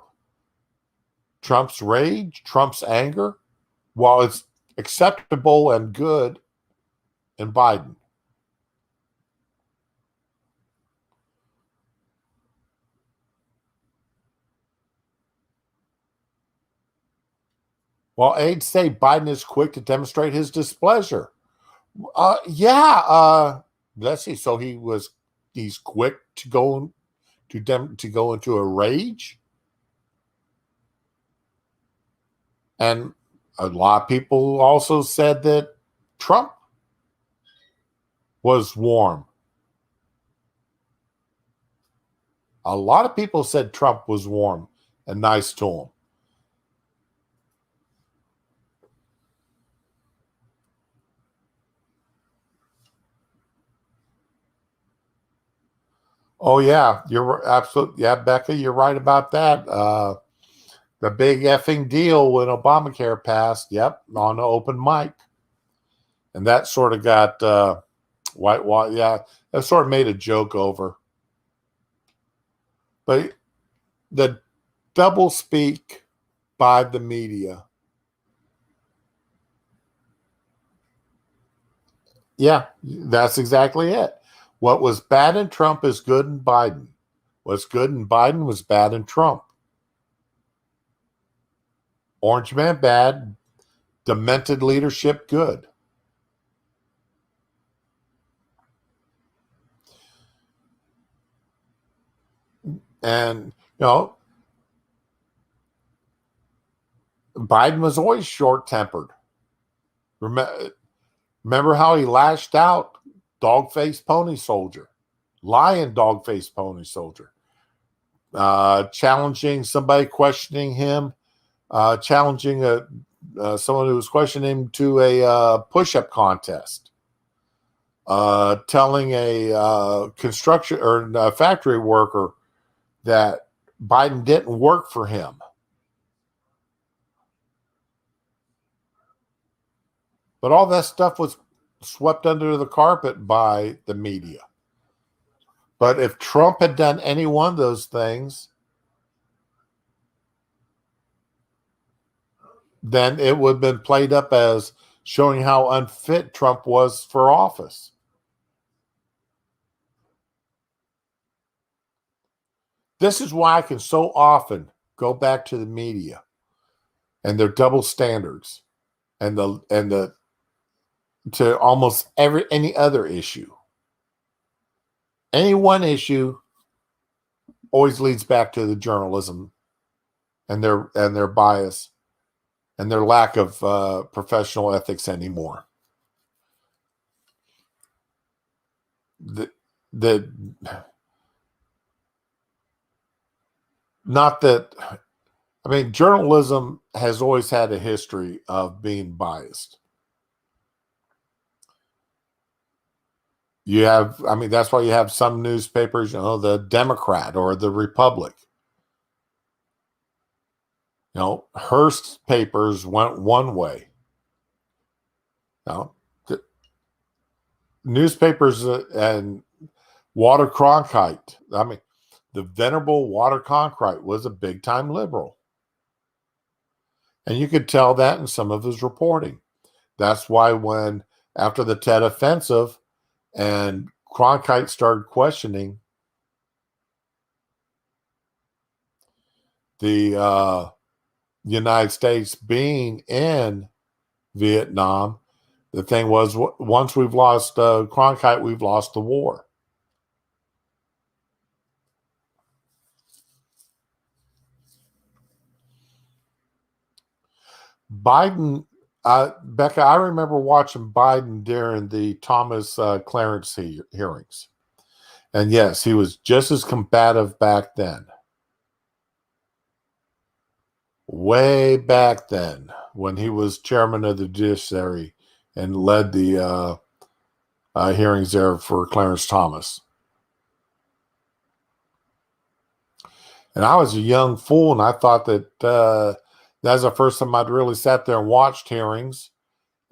Trump's rage, Trump's anger, while it's acceptable and good in Biden. While aides say Biden is quick to demonstrate his displeasure. Yeah. Let's see. So he's quick to go into a rage, and a lot of people also said that Trump was warm. A lot of people said Trump was warm and nice to him. Oh yeah, you're absolutely, yeah, Becca, you're right about that. The big effing deal when Obamacare passed. Yep, on the open mic, and that sort of got white. Yeah, that sort of made a joke over. But the double speak by the media Yeah, that's exactly it. What was bad in Trump is good in Biden. What's good in Biden was bad in Trump. Orange man bad, demented leadership good. And, Biden was always short tempered. Remember how he lashed out? Dog faced pony soldier, lying dog faced pony soldier, challenging somebody, questioning him, challenging someone who was questioning him to a push up contest, telling a construction or a factory worker that Biden didn't work for him. But all that stuff was swept under the carpet by the media. But if Trump had done any one of those things, then it would have been played up as showing how unfit Trump was for office. This is why I can so often go back to the media and their double standards and the to almost any other issue. Any one issue always leads back to the journalism and their bias and their lack of professional ethics anymore. The not that I mean, journalism has always had a history of being biased. That's why you have some newspapers, the Democrat or the Republic. Hearst's papers went one way. The newspapers and Walter Cronkite, the venerable Walter Cronkite was a big time liberal. And you could tell that in some of his reporting. That's why after the Tet Offensive and Cronkite started questioning the United States being in Vietnam, the thing was, once we've lost Cronkite, we've lost the war. Biden, Becca, I remember watching Biden during the Thomas Clarence hearings. And yes, he was just as combative back then. Way back then, when he was chairman of the judiciary and led the hearings there for Clarence Thomas. And I was a young fool, and I thought that that was the first time I'd really sat there and watched hearings.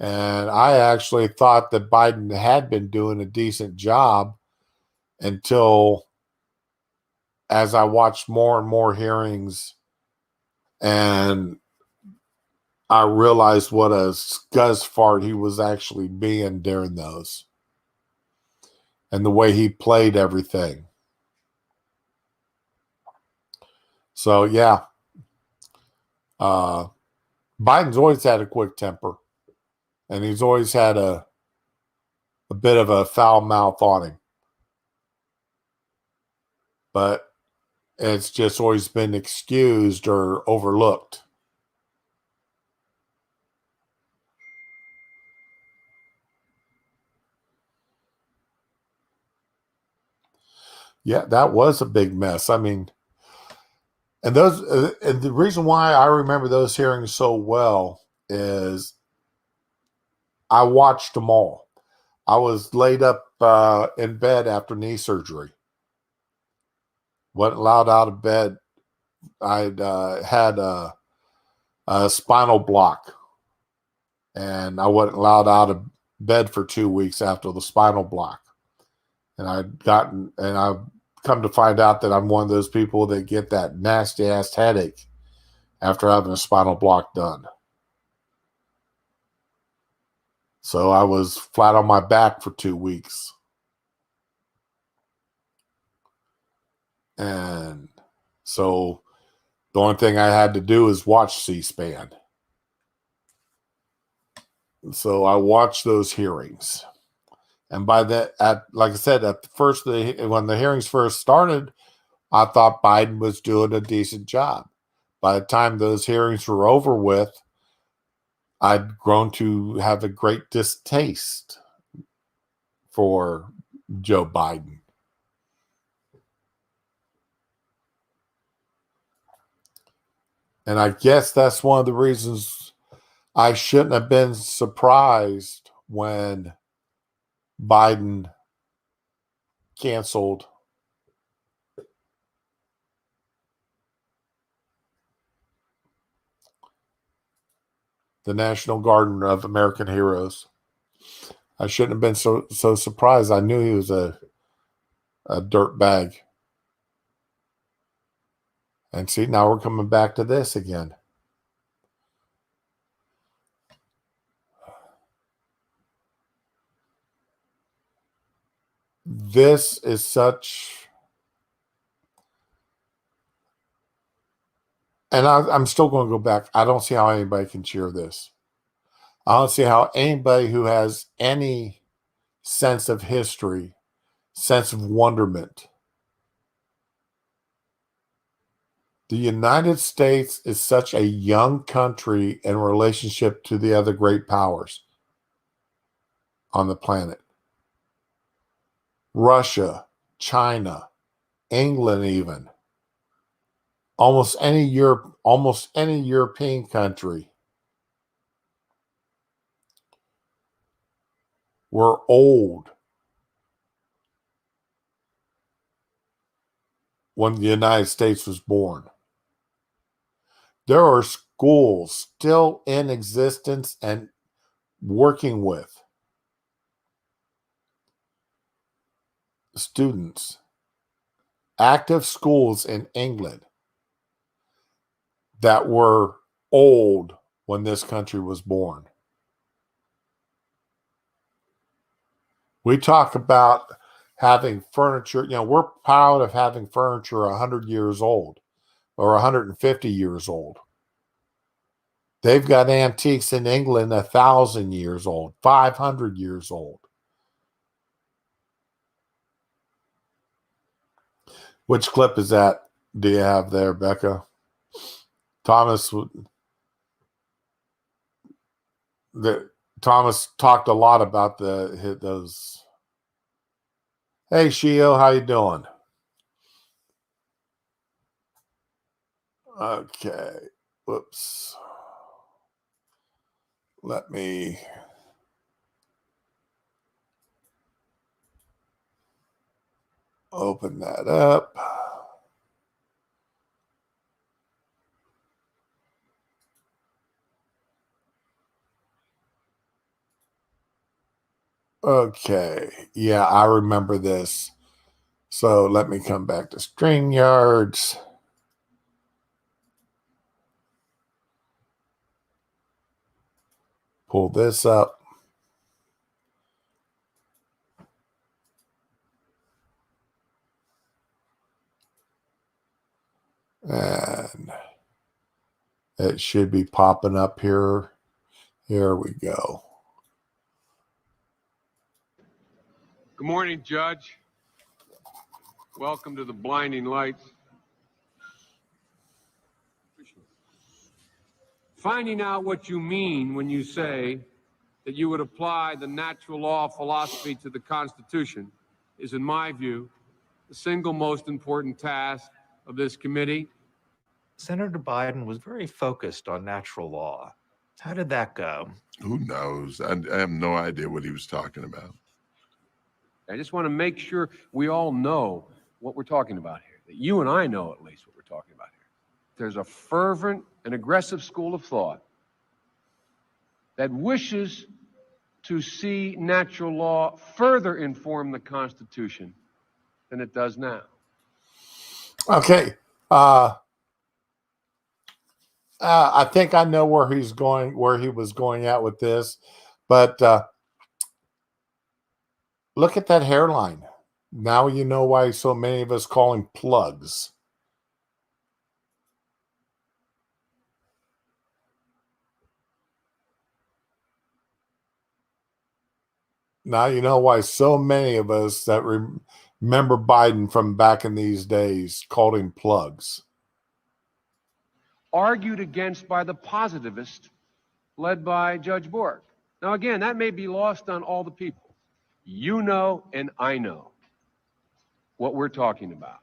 And I actually thought that Biden had been doing a decent job until, as I watched more and more hearings, and I realized what a scuzz fart he was actually being during those, and the way he played everything. So yeah, Biden's always had a quick temper, and he's always had a bit of a foul mouth on him. But it's just always been excused or overlooked. Yeah, that was a big mess. And the reason why I remember those hearings so well is I watched them all. I was laid up in bed after knee surgery. Wasn't allowed out of bed. I'd had a spinal block, and I wasn't allowed out of bed for 2 weeks after the spinal block. And I've come to find out that I'm one of those people that get that nasty ass headache after having a spinal block done. So I was flat on my back for 2 weeks. And so the only thing I had to do is watch C-SPAN. So I watched those hearings. And by that, like I said, at the first, when the hearings first started, I thought Biden was doing a decent job. By the time those hearings were over with, I'd grown to have a great distaste for Joe Biden. And I guess that's one of the reasons I shouldn't have been surprised when Biden canceled the National Garden of American Heroes. I shouldn't have been so surprised. I knew he was a dirt bag. And see, now we're coming back to this again. This is such, and I'm still going to go back. I don't see how anybody can cheer this. I don't see how anybody who has any sense of history, sense of wonderment. The United States is such a young country in relationship to the other great powers on the planet. Russia, China, England, even almost any European country were old when the United States was born. There are schools still in existence and working with students, active schools in England that were old when this country was born. We talk about having furniture, we're proud of having furniture 100 years old or 150 years old. They've got antiques in England 1,000 years old, 500 years old. Which clip is that? Do you have there, Becca? Thomas talked a lot about those. Hey, Shio, how you doing? Okay. Whoops. Let me open that up. Okay. Yeah, I remember this. So let me come back to StreamYards. Pull this up. And it should be popping up here. Here we go. Good morning, Judge. Welcome to the blinding lights. Finding out what you mean when you say that you would apply the natural law philosophy to the Constitution is, in my view, the single most important task of this committee. Senator Biden was very focused on natural law. How did that go? Who knows? I have no idea what he was talking about. I just want to make sure we all know what we're talking about here, that you and I know at least what we're talking about here. There's a fervent and aggressive school of thought that wishes to see natural law further inform the Constitution than it does now. Okay. I think I know where he was going at with this, but Look at that hairline. Now you know why so many of us call him plugs. Now you know why so many of us that remember Biden from back in these days called him plugs. Argued against by the positivist led by Judge Bork. Now, again, that may be lost on all the people. You know, and I know what we're talking about.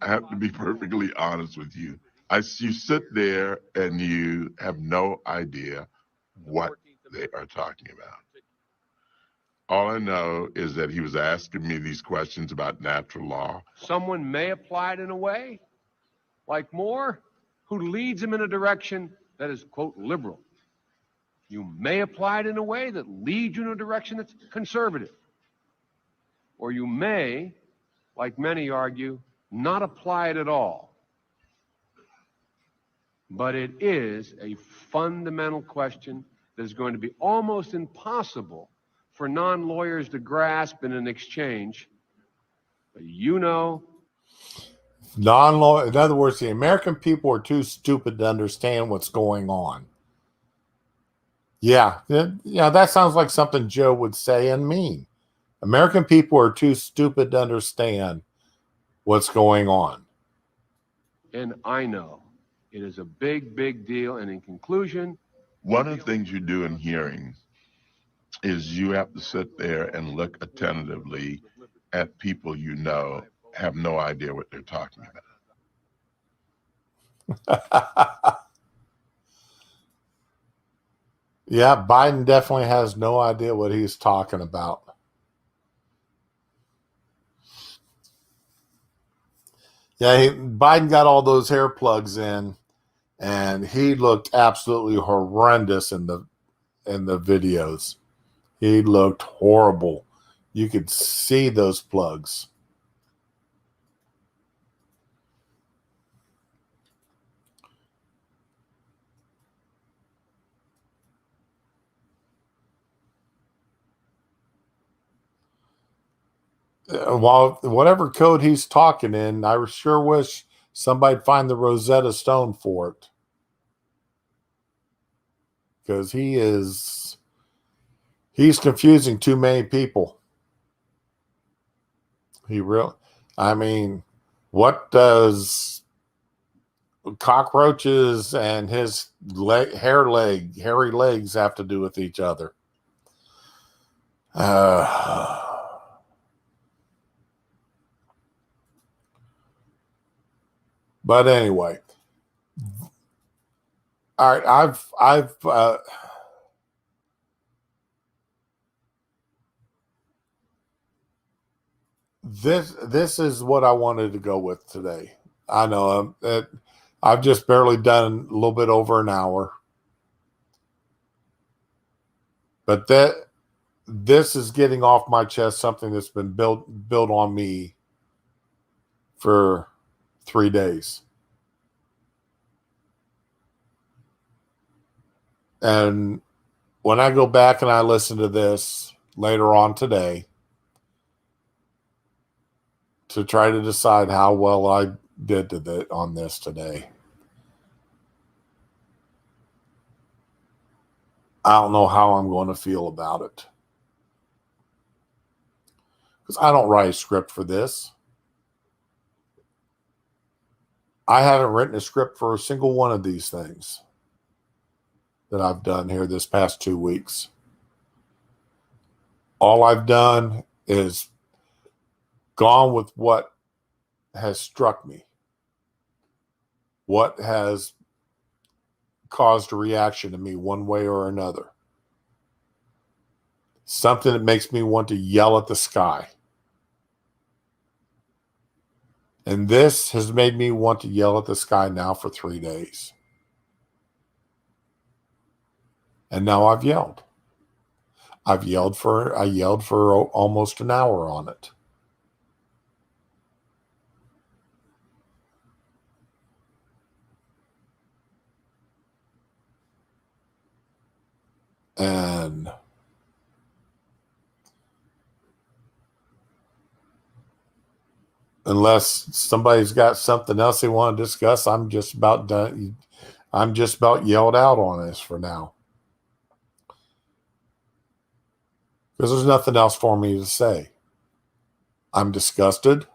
I have to be perfectly honest with you. You sit there and you have no idea what they are talking about. All I know is that he was asking me these questions about natural law. Someone may apply it in a way, like Moore, who leads him in a direction that is, quote, liberal. You may apply it in a way that leads you in a direction that's conservative. Or you may, like many argue, not apply it at all. But it is a fundamental question that is going to be almost impossible for non-lawyers to grasp in an exchange. But you know, Non-law, in other words, the American people are too stupid to understand what's going on. Yeah, that sounds like something Joe would say and mean. American people are too stupid to understand what's going on. and I know it is a big, big deal. And in conclusion, One of the things you do in hearings is you have to sit there and look attentively at people you know have no idea what they're talking about. Yeah, Biden definitely has no idea what he's talking about. Yeah, Biden got all those hair plugs in, and he looked absolutely horrendous in the videos. He looked horrible. You could see those plugs. While whatever code he's talking in, I sure wish somebody'd find the Rosetta Stone for it. Because he's confusing too many people. I mean, what does cockroaches and his hairy legs have to do with each other? But anyway, all right. This is what I wanted to go with today. I know I've just barely done a little bit over an hour, but this is getting off my chest something that's been built on me for 3 days. And when I go back and I listen to this later on today to try to decide how well I did on this today, I don't know how I'm going to feel about it. Because I don't write a script for this. I haven't written a script for a single one of these things that I've done here this past 2 weeks. All I've done is gone with what has struck me, what has caused a reaction to me one way or another. Something that makes me want to yell at the sky. And this has made me want to yell at the sky now for 3 days. And now I've yelled. I yelled for almost an hour on it. And unless somebody's got something else they want to discuss, I'm just about done. I'm just about yelled out on this for now. Because there's nothing else for me to say. I'm disgusted.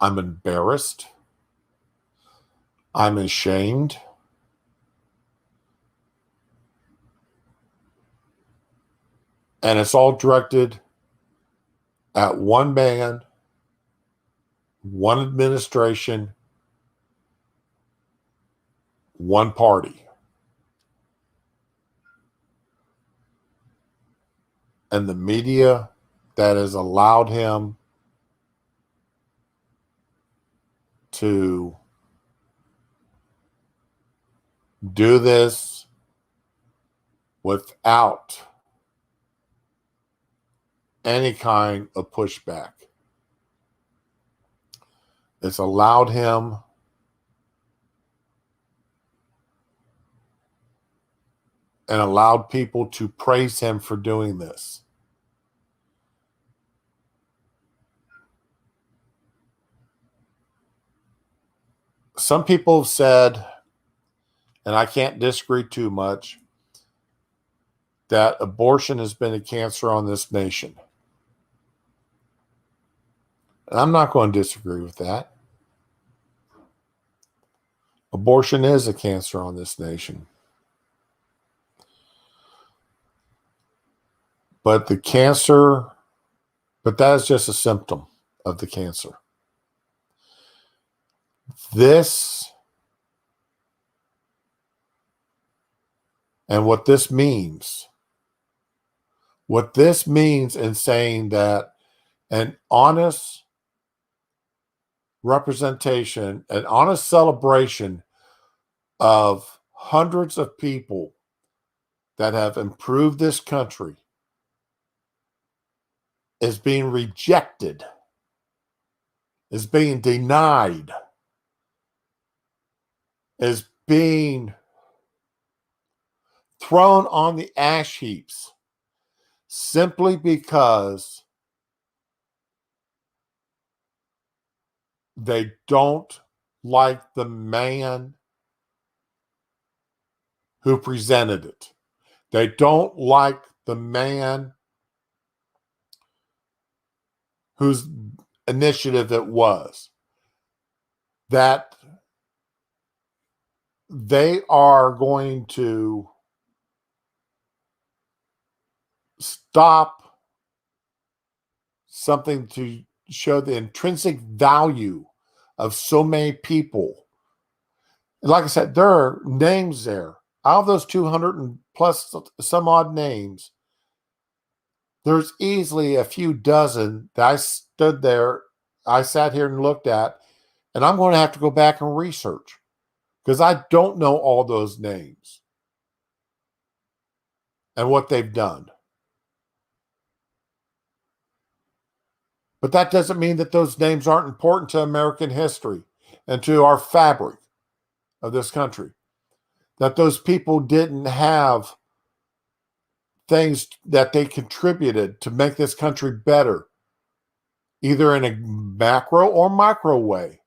I'm embarrassed. I'm ashamed. And it's all directed at one man, one administration, one party. And the media that has allowed him to do this without any kind of pushback. It's allowed him and allowed people to praise him for doing this. Some people have said, and I can't disagree too much, that abortion has been a cancer on this nation. And I'm not going to disagree with that. Abortion is a cancer on this nation. But that is just a symptom of the cancer. This, and what this means in saying that an honest representation, an honest celebration of hundreds of people that have improved this country is being rejected, is being denied, is being thrown on the ash heaps simply because they don't like the man who presented it. They don't like the man whose initiative it was. That they are going to stop something to show the intrinsic value of so many people. And like I said, there are names there. Out of those 200 and plus some odd names, there's easily a few dozen that I sat here and looked at, and I'm going to have to go back and research because I don't know all those names and what they've done. But that doesn't mean that those names aren't important to American history and to our fabric of this country. That those people didn't have things that they contributed to make this country better, either in a macro or micro way.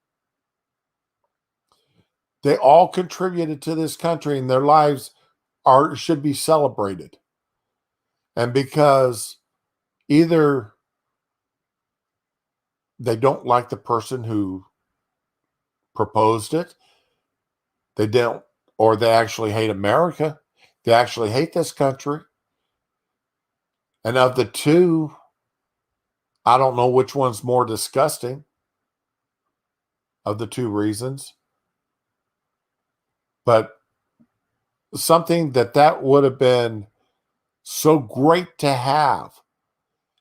They all contributed to this country, and their lives should be celebrated. And because either they don't like the person who proposed it, they don't, or they actually hate America, they actually hate this country. And of the two, I don't know which one's more disgusting of the two reasons. But something that would have been so great to have,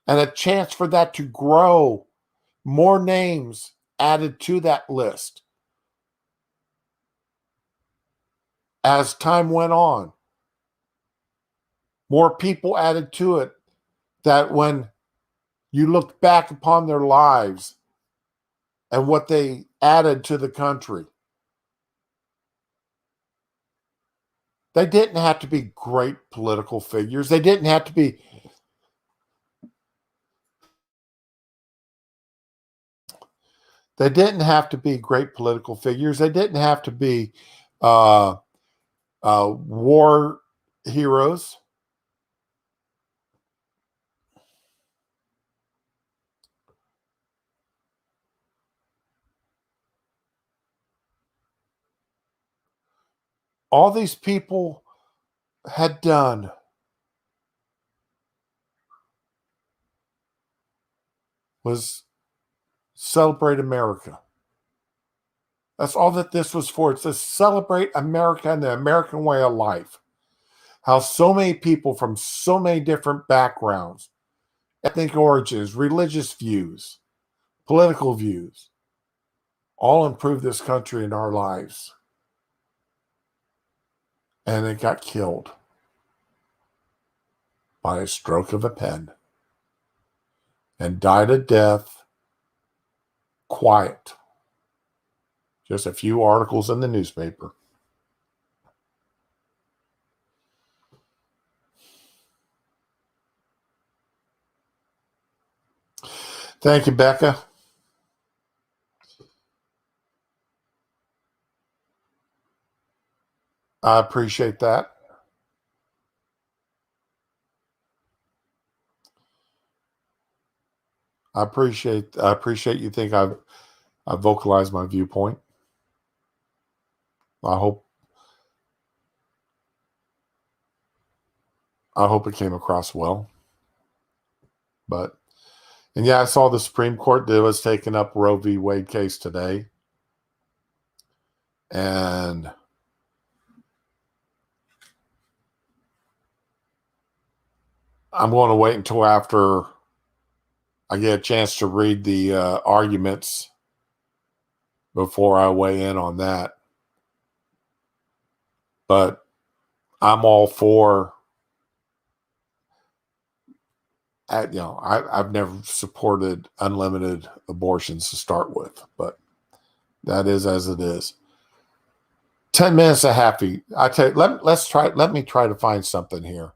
and a chance for that to grow, more names added to that list as time went on, more people added to it, that when you looked back upon their lives and what they added to the country, they didn't have to be great political figures. They didn't have to be They didn't have to be great political figures. They didn't have to be war heroes. All these people had done was celebrate America. That's all that this was for. It's to celebrate America and the American way of life. How so many people from so many different backgrounds, ethnic origins, religious views, political views, all improve this country and our lives. And it got killed by a stroke of a pen and died a death quiet. Just a few articles in the newspaper. Thank you, Becca. I appreciate that. I appreciate you think I've vocalized my viewpoint. I hope it came across well. But and yeah, I saw the Supreme Court was taking up Roe v. Wade case today. And I'm going to wait until after I get a chance to read the arguments before I weigh in on that. But I'm all for, I've never supported unlimited abortions to start with, but that is as it is. 10 minutes of happy. I tell you, let me try to find something here.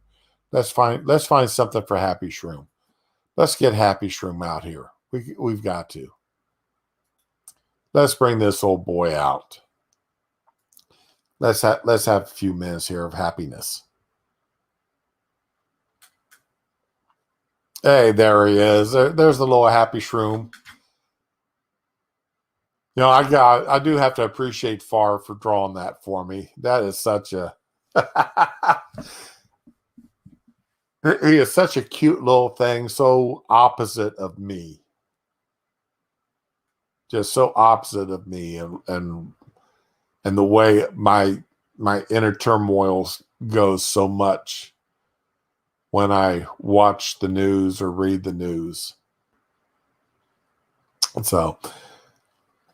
Let's find something for Happy Shroom. Let's get Happy Shroom out here. We've got to. Let's bring this old boy out. Let's have a few minutes here of happiness. Hey, there he is. There's the little Happy Shroom. I do have to appreciate Farr for drawing that for me. That is such a he is such a cute little thing, so opposite of me. Just so opposite of me and the way my inner turmoil goes so much when I watch the news or read the news. So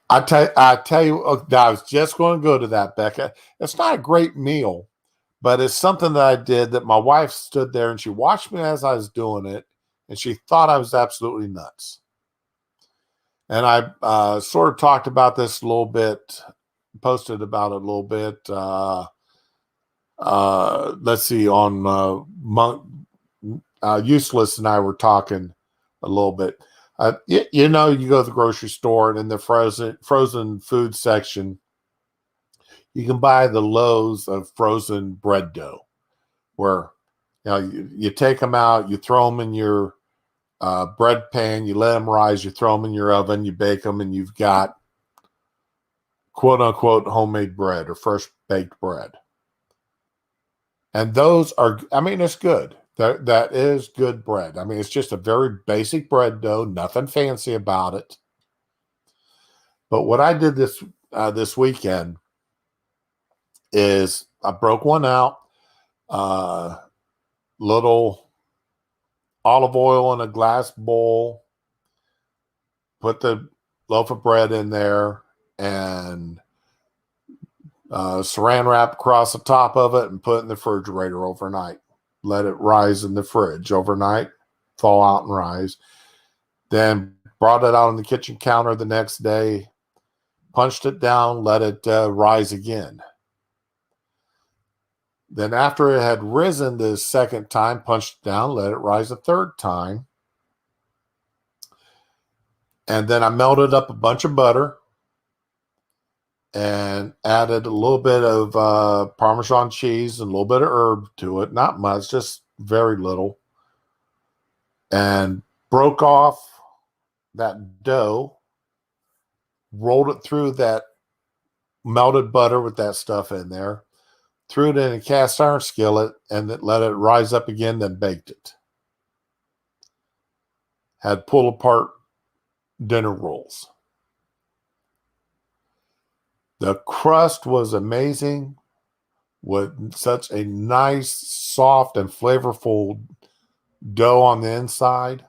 I tell you, I was just going to go to that, Becca. It's not a great meal, but it's something that I did that my wife stood there and she watched me as I was doing it, and she thought I was absolutely nuts. And I sort of talked about this a little bit, posted about it a little bit. Let's see, on Useless and I were talking a little bit. You go to the grocery store and in the frozen food section, you can buy the loaves of frozen bread dough, where you take them out, you throw them in your bread pan, you let them rise, you throw them in your oven, you bake them, and you've got quote unquote homemade bread or fresh baked bread. And those are, it's good. That is good bread. It's just a very basic bread dough, nothing fancy about it. But what I did this weekend is I broke one out, little olive oil in a glass bowl, put the loaf of bread in there, and saran wrap across the top of it and put it in the refrigerator overnight. Let it rise in the fridge overnight, thaw out and rise. Then brought it out on the kitchen counter the next day, punched it down, let it rise again. Then after it had risen the second time, punched it down, let it rise a third time. And then I melted up a bunch of butter and added a little bit of Parmesan cheese and a little bit of herb to it. Not much, just very little. And broke off that dough, rolled it through that melted butter with that stuff in there, threw it in a cast iron skillet, and then let it rise up again, then baked it. Had pull apart dinner rolls. The crust was amazing with such a nice, soft, and flavorful dough on the inside.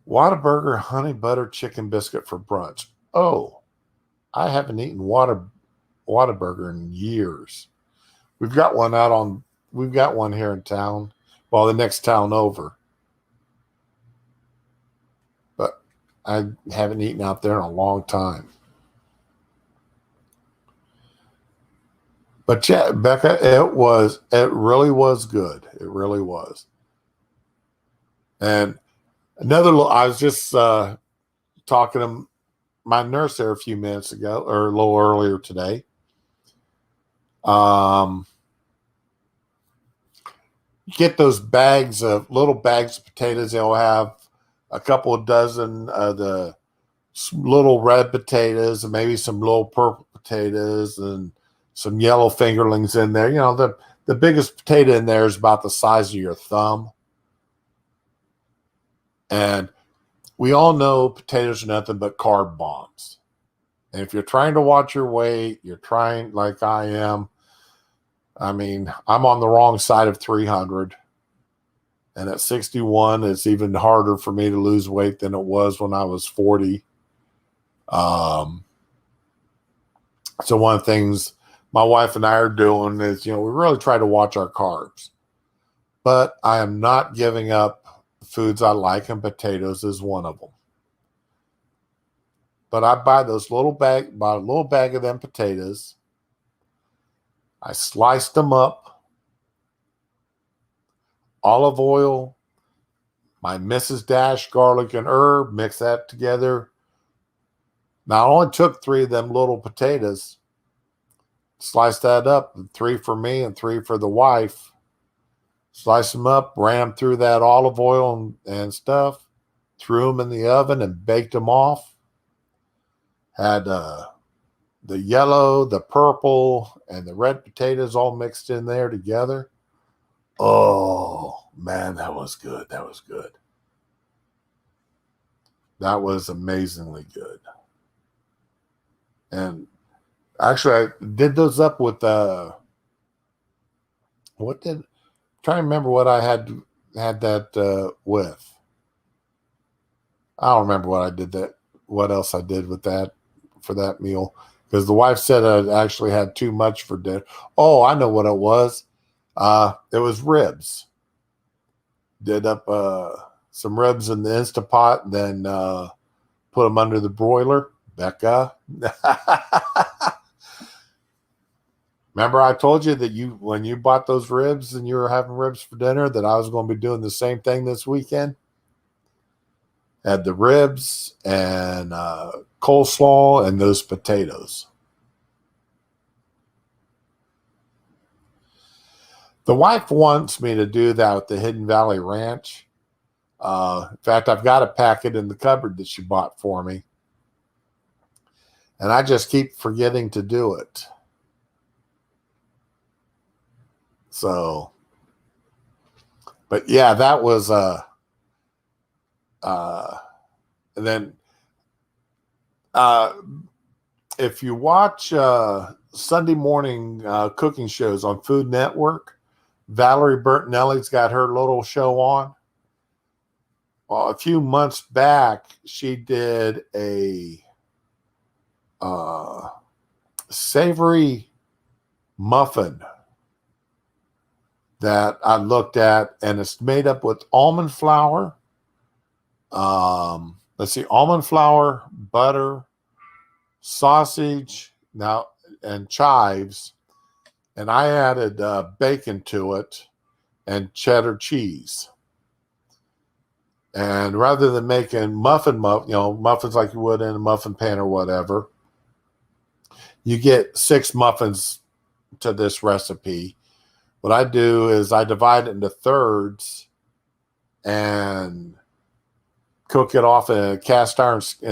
Whataburger honey butter chicken biscuit for brunch. Oh, I haven't eaten Whataburger in years. We've got one here in town. Well, the next town over. But I haven't eaten out there in a long time. But yeah, Becca, it really was good. It really was. And I was just talking to my nurse there a few minutes ago, or a little earlier today. Get those little bags of potatoes. They'll have a couple of dozen of the little red potatoes and maybe some little purple potatoes and some yellow fingerlings in there. You know, the biggest potato in there is about the size of your thumb. And we all know potatoes are nothing but carb bombs. And if you're trying to watch your weight, you're trying like I am. I mean, I'm on the wrong side of 300. And at 61, it's even harder for me to lose weight than it was when I was 40. So one of the things my wife and I are doing is, we really try to watch our carbs. But I am not giving up foods I like, and potatoes is one of them. But I buy a little bag of them potatoes. I sliced them up. Olive oil, my Mrs. Dash garlic and herb, mix that together. Now, I only took 3 of them little potatoes, sliced that up, 3 for me and 3 for the wife. Sliced them up, ran them through that olive oil and stuff, threw them in the oven and baked them off. Had the yellow, the purple, and the red potatoes all mixed in there together. Oh, man, that was good. That was good. That was amazingly good. And actually, I did those up with trying to remember what I had that with. I don't remember what else I did with that for that meal, because the wife said I actually had too much for dinner. Oh, I know what it was. It was ribs. Did up some ribs in the Instapot, then put them under the broiler. Becca. Remember I told you that when you bought those ribs and you were having ribs for dinner, that I was going to be doing the same thing this weekend? Had the ribs and coleslaw and those potatoes. The wife wants me to do that with the Hidden Valley Ranch. In fact, I've got a packet in the cupboard that she bought for me. And I just keep forgetting to do it. So, but yeah, that was and then if you watch Sunday morning cooking shows on Food Network, Valerie Bertinelli's got her little show on. Well, a few months back, she did a savory muffin that I looked at, and it's made up with almond flour. Almond flour, butter, sausage, and chives. And I added bacon to it and cheddar cheese. And rather than making muffins like you would in a muffin pan or whatever, you get 6 muffins to this recipe. What I do is I divide it into thirds and cook it off in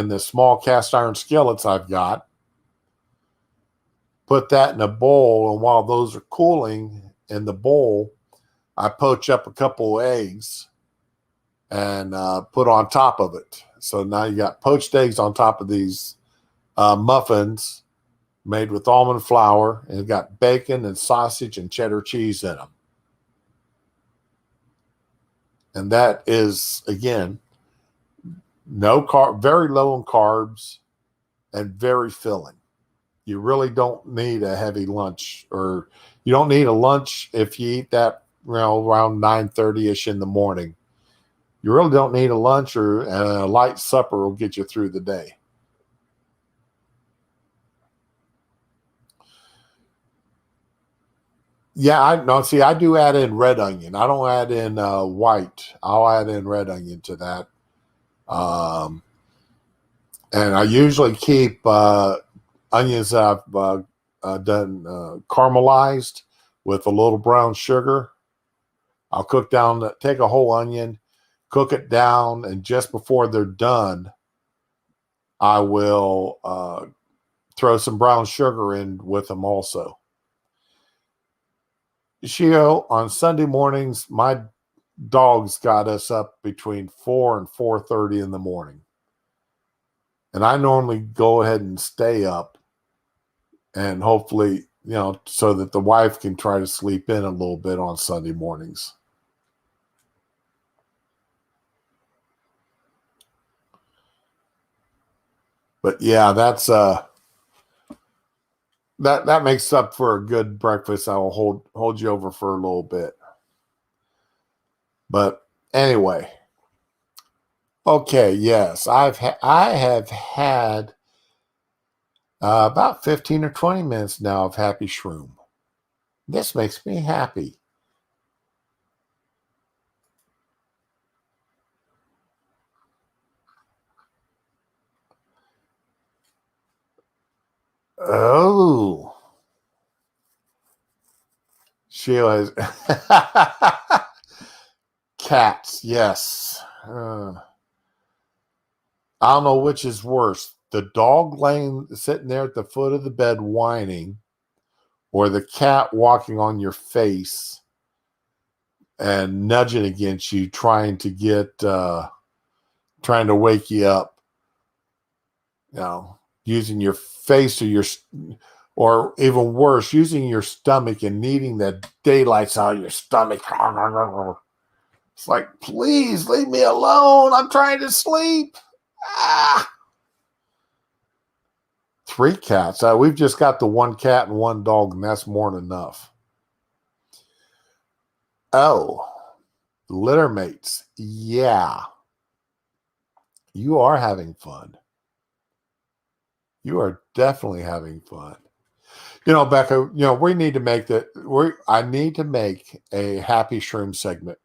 the small cast iron skillets I've got. Put that in a bowl, and while those are cooling in the bowl, I poach up a couple of eggs and put on top of it. So now you got poached eggs on top of these muffins made with almond flour, and it's got bacon and sausage and cheddar cheese in them. And that is, again, very low in carbs and very filling. You really don't need a heavy lunch, or you don't need a lunch if you eat that around 9:30ish in the morning. You really don't need a lunch, or a light supper will get you through the day. Yeah, I do add in red onion. I don't add in white. I'll add in red onion to that. And I usually keep onions that I've done caramelized with a little brown sugar. I'll take a whole onion, cook it down, and just before they're done, I will throw some brown sugar in with them also. Shio, on Sunday mornings, my dogs got us up between 4 and 4:30 in the morning. And I normally go ahead and stay up, and hopefully, so that the wife can try to sleep in a little bit on Sunday mornings. But yeah, that's that makes up for a good breakfast. I will hold you over for a little bit. But anyway, okay, yes, I have had about 15 or 20 minutes now of Happy Shroom. This makes me happy. Oh, Sheila is cats. Yes. I don't know which is worse. The dog sitting there at the foot of the bed whining, or the cat walking on your face and nudging against you, trying to wake you up. Using your face or even worse, using your stomach and needing the daylights out of your stomach. It's like, please leave me alone. I'm trying to sleep. 3 cats. We've just got the 1 cat and 1 dog, and that's more than enough. Oh, litter mates. Yeah. You are having fun. You are definitely having fun. Becca, we need to make I need to make a Happy Shroom segment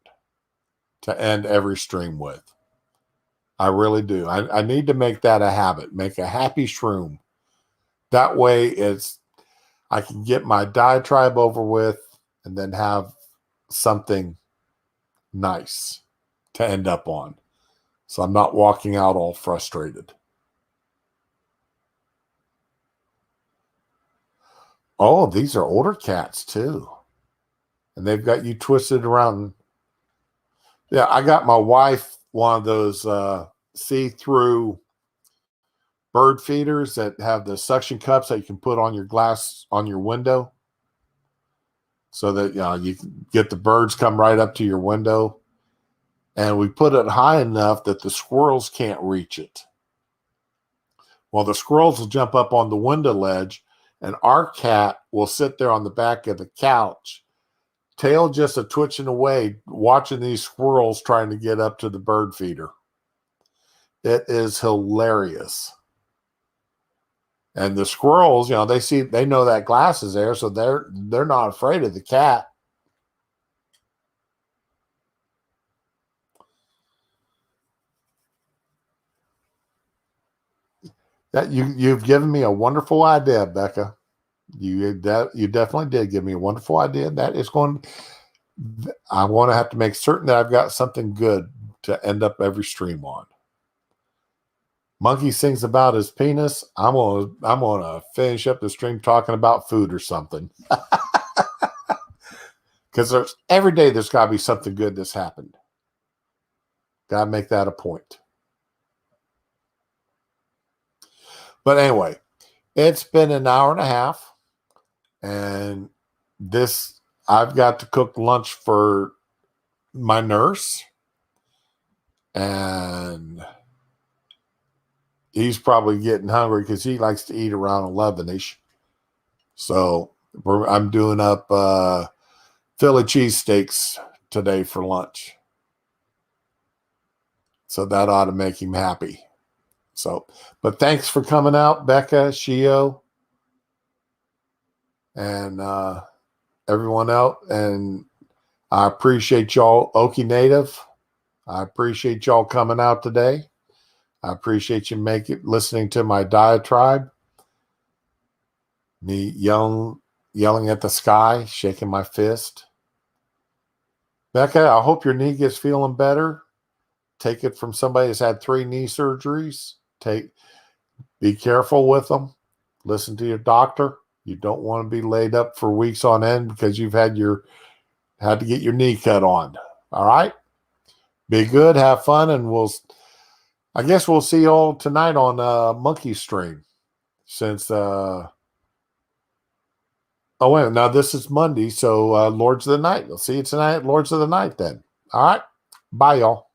to end every stream with. I really do. I need to make that a habit. Make a Happy Shroom. That way I can get my diatribe over with and then have something nice to end up on. So I'm not walking out all frustrated. Oh, these are older cats too. And they've got you twisted around. Yeah, I got my wife one of those see-through bird feeders that have the suction cups that you can put on your glass on your window, so that you can get the birds come right up to your window. And we put it high enough that the squirrels can't reach it. Well, the squirrels will jump up on the window ledge, and our cat will sit there on the back of the couch, tail just a twitching away, watching these squirrels trying to get up to the bird feeder. It is hilarious. And the squirrels, they know that glass is there, so they're not afraid of the cat. That you've given me a wonderful idea, Becca. You definitely did give me a wonderful idea. That is going. I want to have to make certain that I've got something good to end up every stream on. Monkey sings about his penis. I'm gonna finish up the stream talking about food or something. Because every day there's got to be something good that's happened. Got to make that a point. But anyway, it's been an hour and a half, and I've got to cook lunch for my nurse, and he's probably getting hungry because he likes to eat around 11ish. So I'm doing up Philly cheesesteaks today for lunch. So that ought to make him happy. So, but thanks for coming out, Becca, Shio, and everyone else. And I appreciate y'all, Okie Native. I appreciate y'all coming out today. I appreciate you listening to my diatribe. Me yelling at the sky, shaking my fist. Becca, I hope your knee gets feeling better. Take it from somebody that's had 3 knee surgeries. Be careful with them. Listen to your doctor. You don't want to be laid up for weeks on end because you've had to get your knee cut on. All right? Be good, have fun, and I guess we'll see you all tonight on Monkey Stream. Since oh wait, now this is Monday, so Lords of the Night. We'll see you tonight at Lords of the Night then. All right? Bye, y'all.